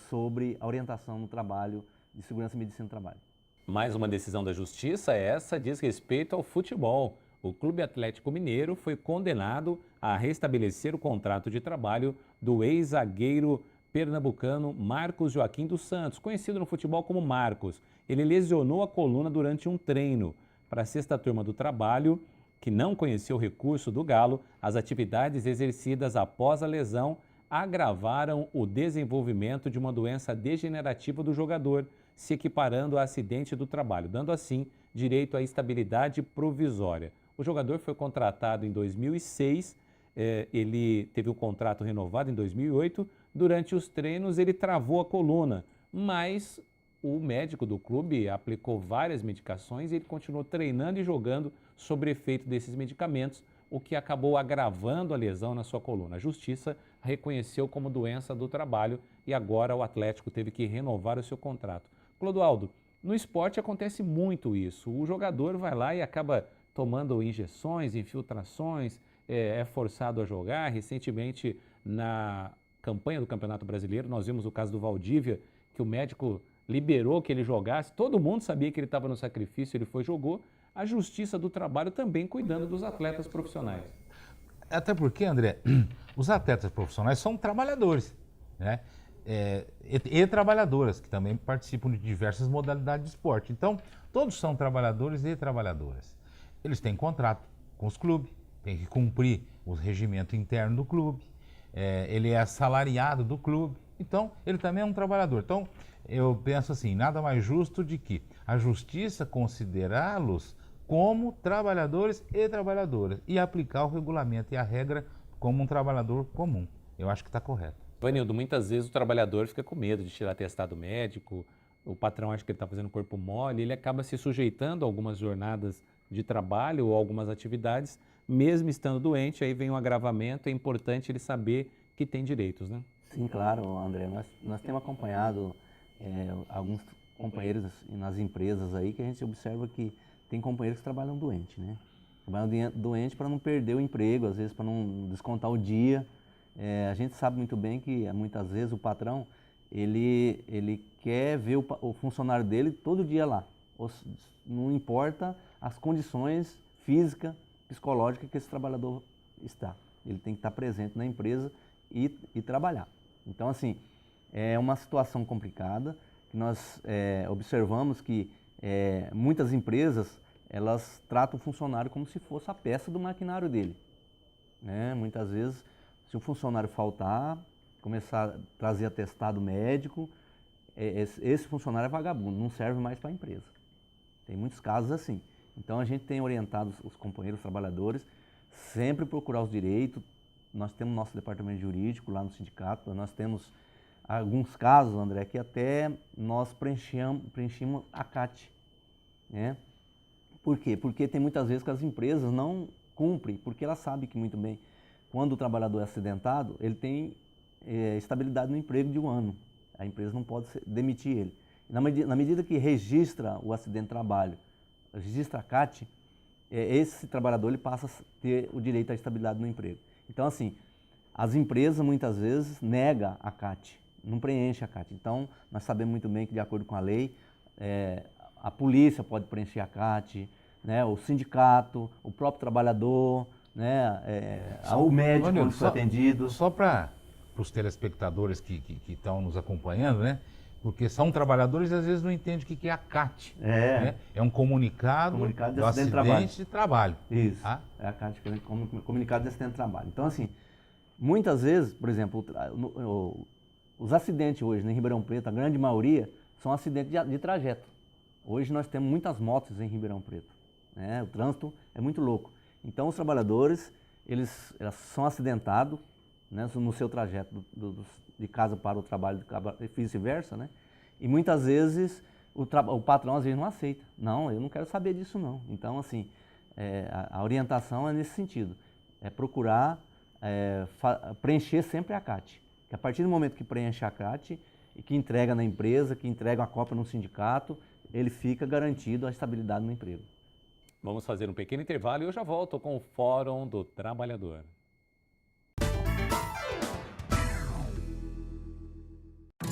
sobre a orientação no trabalho de segurança e medicina do trabalho. Mais uma decisão da Justiça, essa diz respeito ao futebol. O Clube Atlético Mineiro foi condenado a restabelecer o contrato de trabalho do ex-zagueiro pernambucano Marcos Joaquim dos Santos, conhecido no futebol como Marcos. Ele lesionou a coluna durante um treino. Para a sexta turma do trabalho, que não conhecia o recurso do Galo, as atividades exercidas após a lesão agravaram o desenvolvimento de uma doença degenerativa do jogador, se equiparando a acidente do trabalho, dando assim direito à estabilidade provisória. O jogador foi contratado em 2006, ele teve o contrato renovado em 2008. Durante os treinos ele travou a coluna, mas o médico do clube aplicou várias medicações e ele continuou treinando e jogando sob efeito desses medicamentos, o que acabou agravando a lesão na sua coluna. A Justiça reconheceu como doença do trabalho e agora o Atlético teve que renovar o seu contrato. Clodoaldo, no esporte acontece muito isso. O jogador vai lá e acaba tomando injeções, infiltrações, é forçado a jogar. Recentemente, na campanha do Campeonato Brasileiro, nós vimos o caso do Valdívia, que o médico liberou que ele jogasse, todo mundo sabia que ele estava no sacrifício, ele foi e jogou. A Justiça do Trabalho também cuidando dos atletas profissionais. Até porque, André, os atletas profissionais são trabalhadores, né? E trabalhadoras, que também participam de diversas modalidades de esporte. Então, todos são trabalhadores e trabalhadoras. Eles têm contrato com os clubes, têm que cumprir o regimento interno do clube, ele é assalariado do clube, então ele também é um trabalhador. Então, eu penso assim, nada mais justo de que a Justiça considerá-los como trabalhadores e trabalhadoras e aplicar o regulamento e a regra como um trabalhador comum. Eu acho que está correto. Vanildo, muitas vezes o trabalhador fica com medo de tirar atestado médico, o patrão acha que ele está fazendo corpo mole, ele acaba se sujeitando a algumas jornadas de trabalho ou algumas atividades, mesmo estando doente, aí vem um agravamento, é importante ele saber que tem direitos, né? Sim, claro, André. Nós temos acompanhado alguns companheiros nas empresas aí que a gente observa que tem companheiros que trabalham doente, né? Trabalham doente para não perder o emprego, às vezes para não descontar o dia. A gente sabe muito bem que muitas vezes o patrão ele quer ver o funcionário dele todo dia lá. Não importa as condições físicas, psicológicas que esse trabalhador está. Ele tem que estar presente na empresa e trabalhar. Então, assim, é uma situação complicada que nós observamos que muitas empresas elas tratam o funcionário como se fosse a peça do maquinário dele, né? Muitas vezes, se o funcionário faltar, começar a trazer atestado médico, esse funcionário é vagabundo, não serve mais para a empresa. Tem muitos casos assim. Então a gente tem orientado os companheiros trabalhadores sempre procurar os direitos. Nós temos nosso departamento jurídico lá no sindicato, nós temos alguns casos, André, que até nós preenchemos a CAT, né? Por quê? Porque tem muitas vezes que as empresas não cumprem, porque elas sabem que muito bem, quando o trabalhador é acidentado, ele tem estabilidade no emprego de 1 ano. A empresa não pode demitir ele. Na medida que registra o acidente de trabalho, registra a CAT, esse trabalhador ele passa a ter o direito à estabilidade no emprego. Então, assim, as empresas muitas vezes negam a CAT, não preenchem a CAT. Então, nós sabemos muito bem que, de acordo com a lei, a polícia pode preencher a CAT, né, o sindicato, o próprio trabalhador, né, o médico quando for atendido. Só para os telespectadores que estão nos acompanhando, né? Porque são trabalhadores e às vezes não entendem o que é a CAT. Né? É um comunicado de do acidente de trabalho. Isso, é a CAT, comunicado de acidente de trabalho. Então, assim, muitas vezes, por exemplo, os acidentes hoje em Ribeirão Preto, a grande maioria, são acidentes de trajeto. Hoje nós temos muitas motos em Ribeirão Preto, né? O trânsito é muito louco. Então, os trabalhadores, eles são acidentados, né, no seu trajeto de casa para o trabalho e vice-versa, né? E muitas vezes o patrão às vezes não aceita. Não, eu não quero saber disso não. Então, assim, a orientação é nesse sentido. É procurar preencher sempre a CAT. Que a partir do momento que preenche a CAT e que entrega na empresa, que entrega a cópia no sindicato, ele fica garantido a estabilidade no emprego. Vamos fazer um pequeno intervalo e eu já volto com o Fórum do Trabalhador.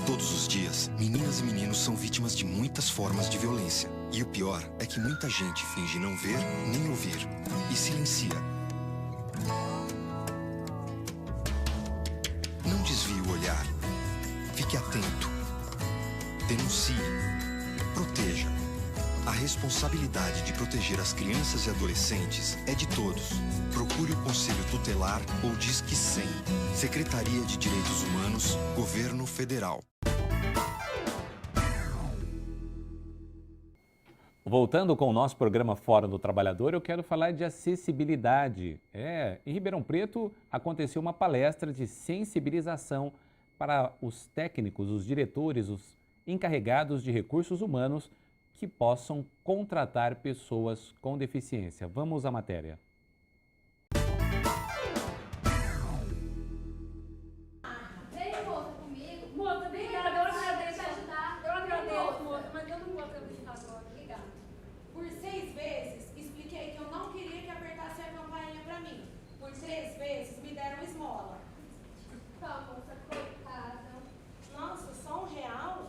Todos os dias, meninas e meninos são vítimas de muitas formas de violência. E o pior é que muita gente finge não ver nem ouvir e silencia. Não desvie o olhar. Fique atento. Denuncie. Proteja. A responsabilidade de proteger as crianças e adolescentes é de todos. Procure o Conselho Tutelar ou Disque 100. Secretaria de Direitos Humanos, Governo Federal. Voltando com o nosso programa Fórum do Trabalhador, eu quero falar de acessibilidade. Em Ribeirão Preto aconteceu uma palestra de sensibilização para os técnicos, os diretores, os encarregados de recursos humanos que possam contratar pessoas com deficiência. Vamos à matéria. Vem, moça, comigo. Moça, vem cá, eu agradeço te ajudar. Eu agradeço, moça, mas eu não vou acreditar agora. Obrigada. Por 6 vezes, expliquei que eu não queria que apertasse a campainha pra mim. Por 6 vezes, me deram esmola. Tá, moça, coitada. Nossa, só R$1?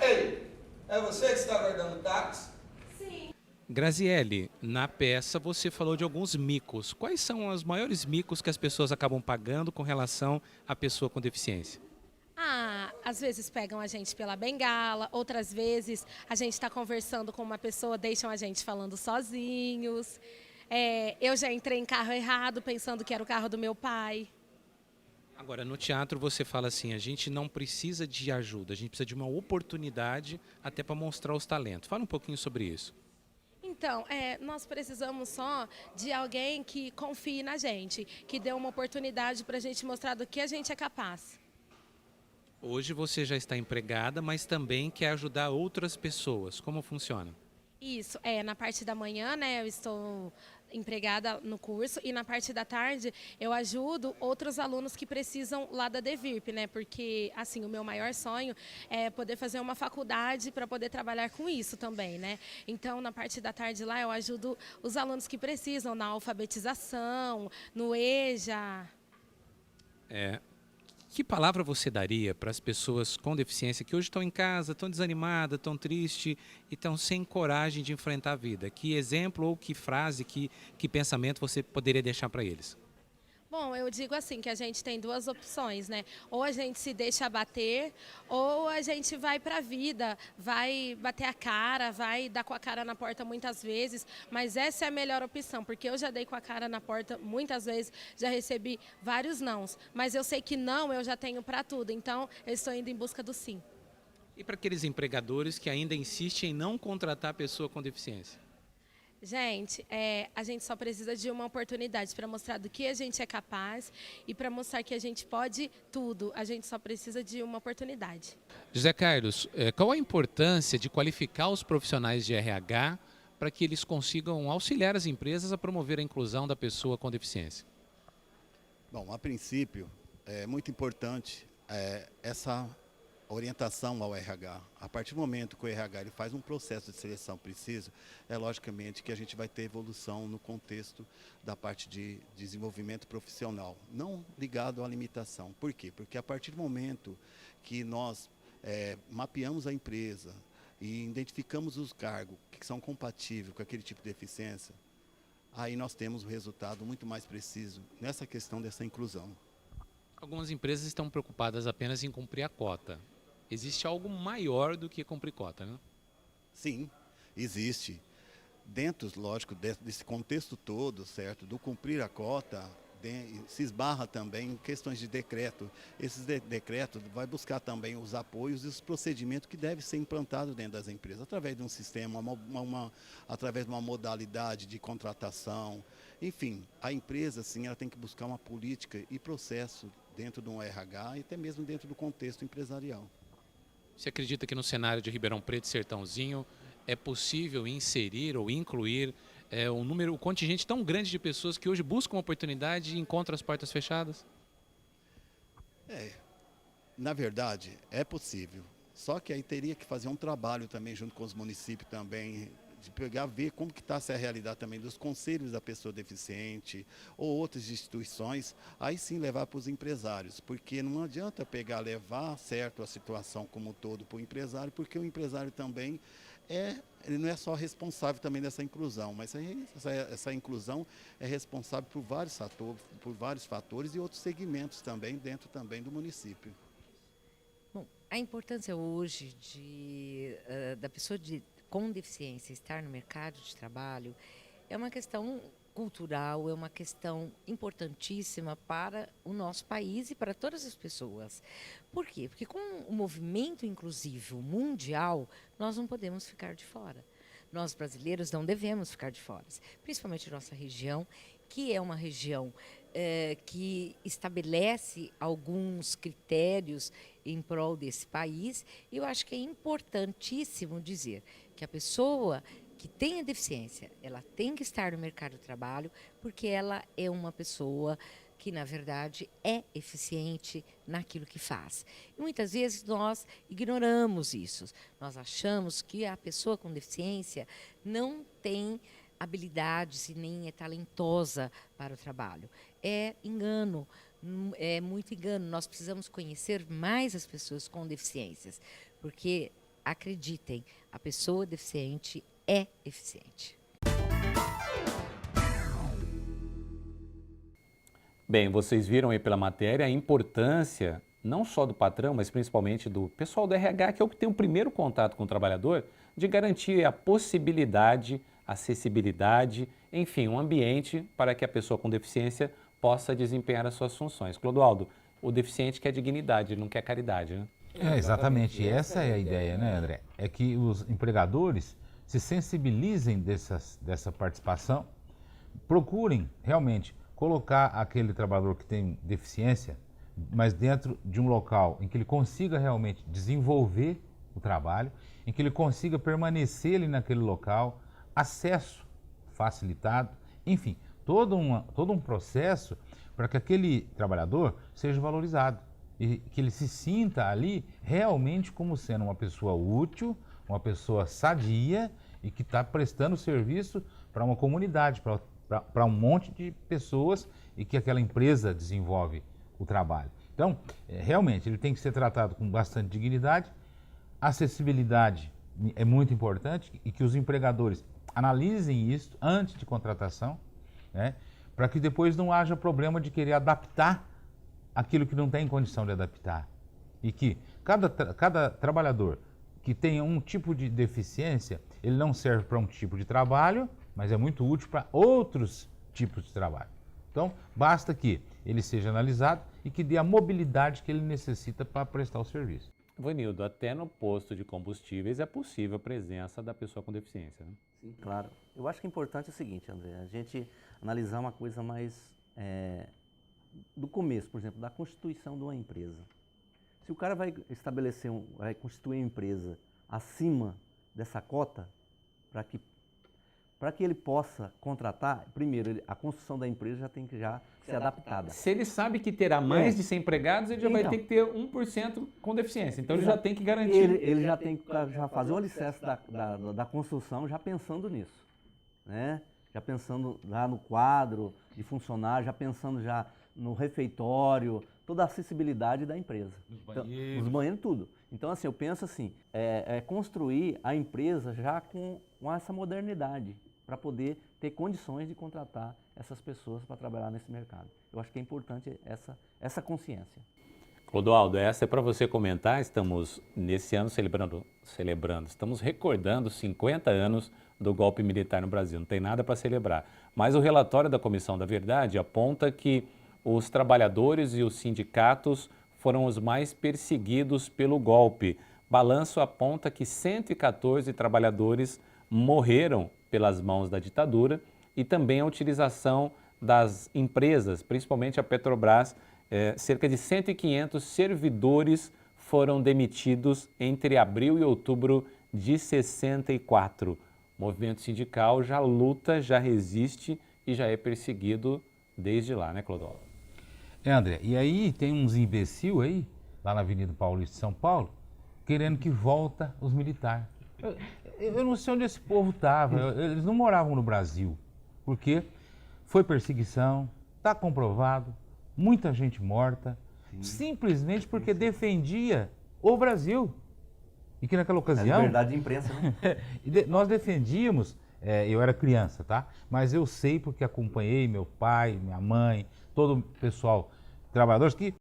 Ei, é você que está aguardando o táxi? Sim. Graziele, na peça você falou de alguns micos. Quais são os maiores micos que as pessoas acabam pagando com relação à pessoa com deficiência? Às vezes pegam a gente pela bengala, outras vezes a gente está conversando com uma pessoa, deixam a gente falando sozinhos. Eu já entrei em carro errado, pensando que era o carro do meu pai. Agora, no teatro você fala assim, a gente não precisa de ajuda, a gente precisa de uma oportunidade até para mostrar os talentos. Fala um pouquinho sobre isso. Então, nós precisamos só de alguém que confie na gente, que dê uma oportunidade para a gente mostrar do que a gente é capaz. Hoje você já está empregada, mas também quer ajudar outras pessoas. Como funciona? Isso, na parte da manhã, né, eu estou empregada no curso e na parte da tarde eu ajudo outros alunos que precisam lá da DEVIRP, né, porque, assim, o meu maior sonho é poder fazer uma faculdade para poder trabalhar com isso também, né. Então, na parte da tarde lá eu ajudo os alunos que precisam na alfabetização, no EJA. Que palavra você daria para as pessoas com deficiência que hoje estão em casa, estão desanimadas, estão tristes e estão sem coragem de enfrentar a vida? Que exemplo ou que frase, que pensamento você poderia deixar para eles? Bom, eu digo assim, que a gente tem duas opções, né? Ou a gente se deixa abater, ou a gente vai para a vida, vai bater a cara, vai dar com a cara na porta muitas vezes, mas essa é a melhor opção, porque eu já dei com a cara na porta muitas vezes, já recebi vários nãos, mas eu sei que não eu já tenho para tudo, então eu estou indo em busca do sim. E para aqueles empregadores que ainda insistem em não contratar pessoa com deficiência? Gente, a gente só precisa de uma oportunidade para mostrar do que a gente é capaz e para mostrar que a gente pode tudo. A gente só precisa de uma oportunidade. José Carlos, qual a importância de qualificar os profissionais de RH para que eles consigam auxiliar as empresas a promover a inclusão da pessoa com deficiência? Bom, a princípio, é muito importante essa orientação ao RH. A partir do momento que o RH ele faz um processo de seleção preciso, logicamente que a gente vai ter evolução no contexto da parte de desenvolvimento profissional, não ligado à limitação. Por quê? Porque a partir do momento que nós mapeamos a empresa e identificamos os cargos que são compatíveis com aquele tipo de deficiência, aí nós temos um resultado muito mais preciso nessa questão dessa inclusão. Algumas empresas estão preocupadas apenas em cumprir a cota. Existe algo maior do que cumprir cota, né? Sim, existe. Dentro, lógico, desse contexto todo, certo, do cumprir a cota, se esbarra também em questões de decreto. Esses decretos vai buscar também os apoios e os procedimentos que devem ser implantados dentro das empresas, através de um sistema, através de uma modalidade de contratação. Enfim, a empresa, sim, ela tem que buscar uma política e processo dentro de um RH e até mesmo dentro do contexto empresarial. Você acredita que no cenário de Ribeirão Preto e Sertãozinho é possível inserir ou incluir um contingente tão grande de pessoas que hoje buscam uma oportunidade e encontram as portas fechadas? Na verdade, é possível. Só que aí teria que fazer um trabalho também junto com os municípios também, de pegar, ver como que está essa realidade também dos conselhos da pessoa deficiente ou outras instituições, aí sim levar para os empresários, porque não adianta levar certo a situação como um todo para o empresário, porque o empresário também ele não é só responsável também dessa inclusão, mas essa inclusão é responsável por vários fatores e outros segmentos também dentro também do município. Bom, a importância hoje da pessoa com deficiência estar no mercado de trabalho é uma questão cultural, é uma questão importantíssima para o nosso país e para todas as pessoas. Por quê? Porque com o movimento inclusivo mundial, nós não podemos ficar de fora. Nós brasileiros não devemos ficar de fora, principalmente nossa região, que é uma região que estabelece alguns critérios em prol desse país. E eu acho que é importantíssimo dizer que a pessoa que tem a deficiência, ela tem que estar no mercado de trabalho, porque ela é uma pessoa que, na verdade, é eficiente naquilo que faz. E muitas vezes nós ignoramos isso. Nós achamos que a pessoa com deficiência não tem habilidades e nem é talentosa para o trabalho. É engano, é muito engano. Nós precisamos conhecer mais as pessoas com deficiências, porque, acreditem, a pessoa deficiente é eficiente. Bem, vocês viram aí pela matéria a importância não só do patrão, mas principalmente do pessoal do RH, que é o que tem o primeiro contato com o trabalhador, de garantir a possibilidade, acessibilidade, enfim, um ambiente para que a pessoa com deficiência possa desempenhar as suas funções. Clodoaldo, o deficiente quer dignidade, ele não quer caridade, né? Exatamente. Essa é a ideia, né, André? É que os empregadores se sensibilizem dessa participação, procurem realmente colocar aquele trabalhador que tem deficiência, mas dentro de um local em que ele consiga realmente desenvolver o trabalho, em que ele consiga permanecer ali naquele local, acesso facilitado, enfim, todo um processo para que aquele trabalhador seja valorizado e que ele se sinta ali realmente como sendo uma pessoa útil, uma pessoa sadia e que está prestando serviço para uma comunidade, para um monte de pessoas e que aquela empresa desenvolve o trabalho. Então, realmente, ele tem que ser tratado com bastante dignidade. Acessibilidade é muito importante e que os empregadores analisem isso antes de contratação, né, para que depois não haja problema de querer adaptar aquilo que não tem condição de adaptar. E que cada trabalhador que tenha um tipo de deficiência, ele não serve para um tipo de trabalho, mas é muito útil para outros tipos de trabalho. Então, basta que ele seja analisado e que dê a mobilidade que ele necessita para prestar o serviço. Vanildo, até no posto de combustíveis é possível a presença da pessoa com deficiência, né? Sim, claro. Eu acho que é importante o seguinte, André, a gente analisar uma coisa mais do começo, por exemplo, da constituição de uma empresa. Se o cara vai vai constituir uma empresa acima dessa cota, para que ele possa contratar, primeiro, a construção da empresa já tem que ser adaptada. Se ele sabe que terá mais de 100 empregados, ele já vai ter que ter 1% com deficiência. Então, ele já tem que garantir. Ele já tem que fazer o alicerce da construção já pensando nisso, né? Já pensando lá no quadro de funcionário, já pensando já no refeitório, toda a acessibilidade da empresa. Os banheiros, tudo. Então, assim, eu penso assim, construir a empresa já com essa modernidade, para poder ter condições de contratar essas pessoas para trabalhar nesse mercado. Eu acho que é importante essa consciência. Clodoaldo, essa é para você comentar. Estamos, nesse ano, estamos recordando 50 anos do golpe militar no Brasil. Não tem nada para celebrar. Mas o relatório da Comissão da Verdade aponta que os trabalhadores e os sindicatos foram os mais perseguidos pelo golpe. Balanço aponta que 114 trabalhadores morreram pelas mãos da ditadura e também a utilização das empresas, principalmente a Petrobras. Cerca de 1.500 servidores foram demitidos entre abril e outubro de 64. O movimento sindical já luta, já resiste e já é perseguido desde lá, né, Clodoaldo? André, e aí tem uns imbecil aí, lá na Avenida Paulista de São Paulo, querendo que volta os militares. Eu não sei onde esse povo estava, eles não moravam no Brasil, porque foi perseguição, está comprovado, muita gente morta, simplesmente porque defendia o Brasil. E que naquela ocasião... É liberdade de imprensa, né? Nós defendíamos, eu era criança, tá? Mas eu sei porque acompanhei meu pai, minha mãe, todo o pessoal, trabalhadores, que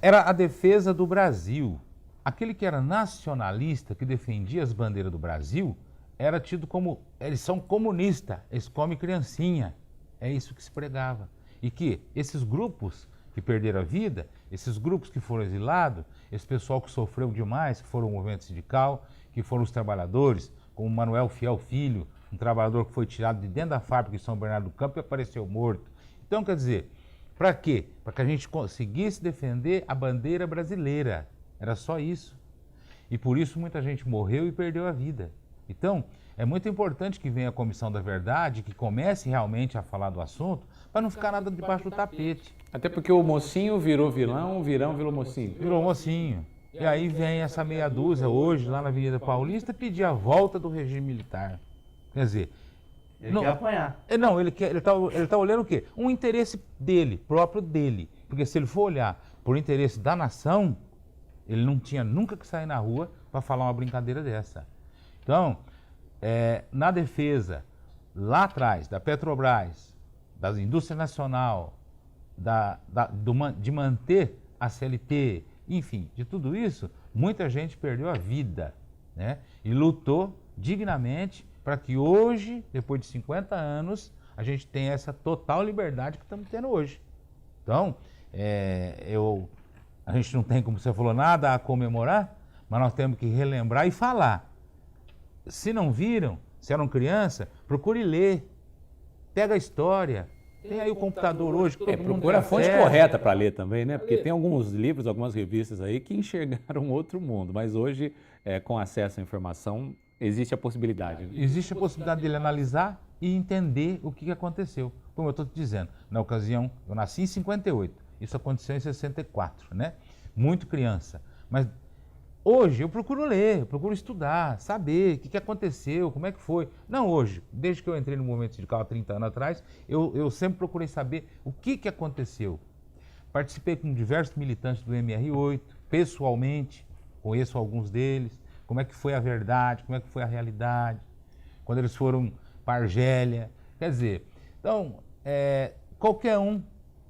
era a defesa do Brasil. Aquele que era nacionalista, que defendia as bandeiras do Brasil, era tido como, eles são comunistas, eles comem criancinha. É isso que se pregava. E que esses grupos que perderam a vida, esses grupos que foram exilados, esse pessoal que sofreu demais, que foram o movimento sindical, que foram os trabalhadores, como Manuel Fiel Filho, um trabalhador que foi tirado de dentro da fábrica de São Bernardo do Campo e apareceu morto. Então, quer dizer, para quê? Para que a gente conseguisse defender a bandeira brasileira. Era só isso. E por isso muita gente morreu e perdeu a vida. Então, é muito importante que venha a Comissão da Verdade, que comece realmente a falar do assunto, para não ficar nada debaixo do tapete. Até porque o mocinho virou vilão, o vilão virou mocinho. Virou mocinho. E aí vem essa meia dúzia hoje, lá na Avenida Paulista, pedir a volta do regime militar. Quer dizer... Ele quer apanhar. Não, ele tá olhando o quê? Um interesse dele, próprio dele. Porque se ele for olhar por interesse da nação, ele não tinha nunca que sair na rua para falar uma brincadeira dessa. Então, na defesa, lá atrás, da Petrobras, da indústria nacional, de manter a CLT, enfim, de tudo isso, muita gente perdeu a vida, né? E lutou dignamente para que hoje, depois de 50 anos, a gente tenha essa total liberdade que estamos tendo hoje. Então, a gente não tem, como você falou, nada a comemorar, mas nós temos que relembrar e falar se não viram, se eram criança, procure ler. Pega a história. Tem aí o computador hoje. Procura a fonte correta para ler também, né? Porque tem alguns livros, algumas revistas aí que enxergaram outro mundo, mas hoje, com acesso à informação, existe a possibilidade. Existe a possibilidade de ele analisar e entender o que aconteceu. Como eu estou te dizendo, na ocasião, eu nasci em 58, isso aconteceu em 64, né? Muito criança. Mas hoje eu procuro ler, eu procuro estudar, saber o que aconteceu, como é que foi. Não hoje, desde que eu entrei no movimento sindical há 30 anos atrás, eu sempre procurei saber o que aconteceu. Participei com diversos militantes do MR8, pessoalmente, conheço alguns deles, como é que foi a verdade, como é que foi a realidade, quando eles foram para Argélia. Quer dizer, então, qualquer um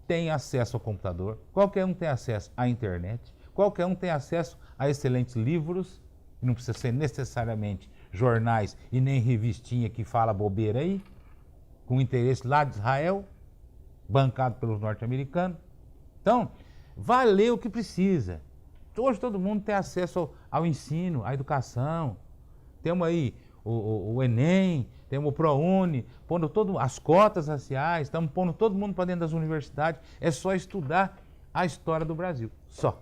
tem acesso ao computador, qualquer um tem acesso à internet, qualquer um tem acesso a excelentes livros, não precisa ser necessariamente jornais e nem revistinha que fala bobeira aí, com interesse lá de Israel, bancado pelos norte-americanos. Então, vai ler o que precisa. Hoje todo mundo tem acesso ao ensino, à educação. Temos aí o Enem, temos o ProUni, pondo as cotas raciais, estamos pondo todo mundo para dentro das universidades. É só estudar a história do Brasil, só.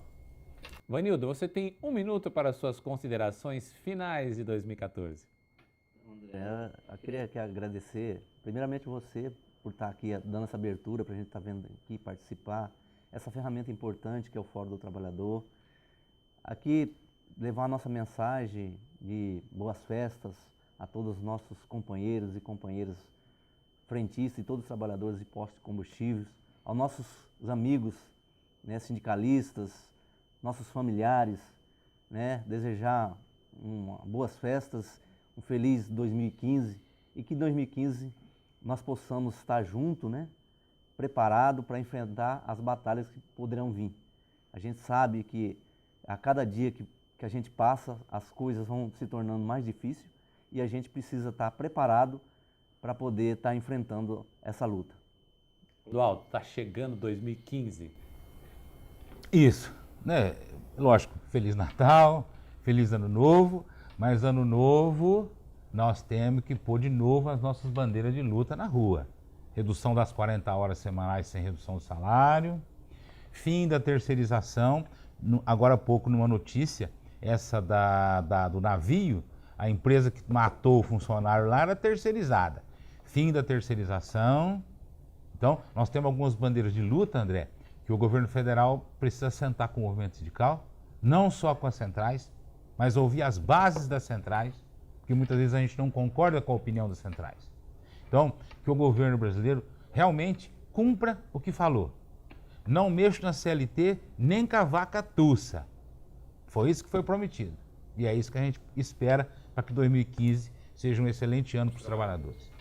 Vanildo, você tem 1 minuto para as suas considerações finais de 2014. André, eu queria agradecer, primeiramente você, por estar aqui dando essa abertura para a gente estar vendo aqui, participar, essa ferramenta importante que é o Fórum do Trabalhador. Aqui, levar a nossa mensagem de boas festas a todos os nossos companheiros e companheiras frentistas e todos os trabalhadores de postos de combustíveis, aos nossos amigos, né, sindicalistas, nossos familiares, né, desejar boas festas, um feliz 2015 e que em 2015 nós possamos estar juntos, né, preparado para enfrentar as batalhas que poderão vir. A gente sabe que a cada dia que a gente passa, as coisas vão se tornando mais difíceis e a gente precisa estar preparado para poder estar enfrentando essa luta. Dualdo, está chegando 2015. Isso, né? Lógico, Feliz Natal, Feliz Ano Novo, mas Ano Novo nós temos que pôr de novo as nossas bandeiras de luta na rua. Redução das 40 horas semanais sem redução do salário, fim da terceirização. Agora há pouco, numa notícia, essa do navio, a empresa que matou o funcionário lá era terceirizada. Fim da terceirização. Então, nós temos algumas bandeiras de luta, André, que o governo federal precisa sentar com o movimento sindical, não só com as centrais, mas ouvir as bases das centrais, porque muitas vezes a gente não concorda com a opinião das centrais. Então, que o governo brasileiro realmente cumpra o que falou. Não mexo na CLT nem com a vaca tussa. Foi isso que foi prometido. E é isso que a gente espera para que 2015 seja um excelente ano para os trabalhadores.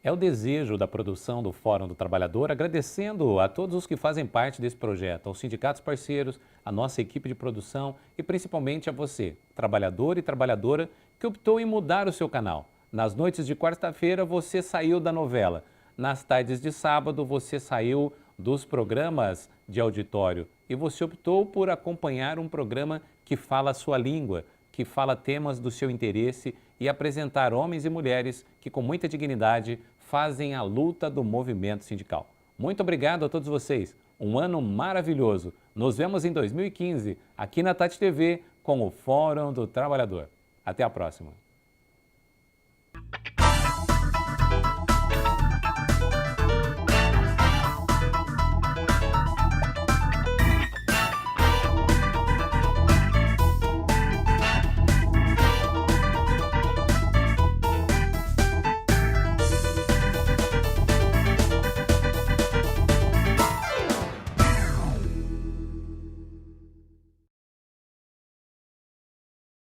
É o desejo da produção do Fórum do Trabalhador, agradecendo a todos os que fazem parte desse projeto, aos sindicatos parceiros, à nossa equipe de produção e principalmente a você, trabalhador e trabalhadora, que optou em mudar o seu canal. Nas noites de quarta-feira você saiu da novela, nas tardes de sábado você saiu dos programas de auditório e você optou por acompanhar um programa que fala a sua língua, que fala temas do seu interesse e apresentar homens e mulheres que com muita dignidade fazem a luta do movimento sindical. Muito obrigado a todos vocês, um ano maravilhoso. Nos vemos em 2015 aqui na Tati TV com o Fórum do Trabalhador. Até a próxima.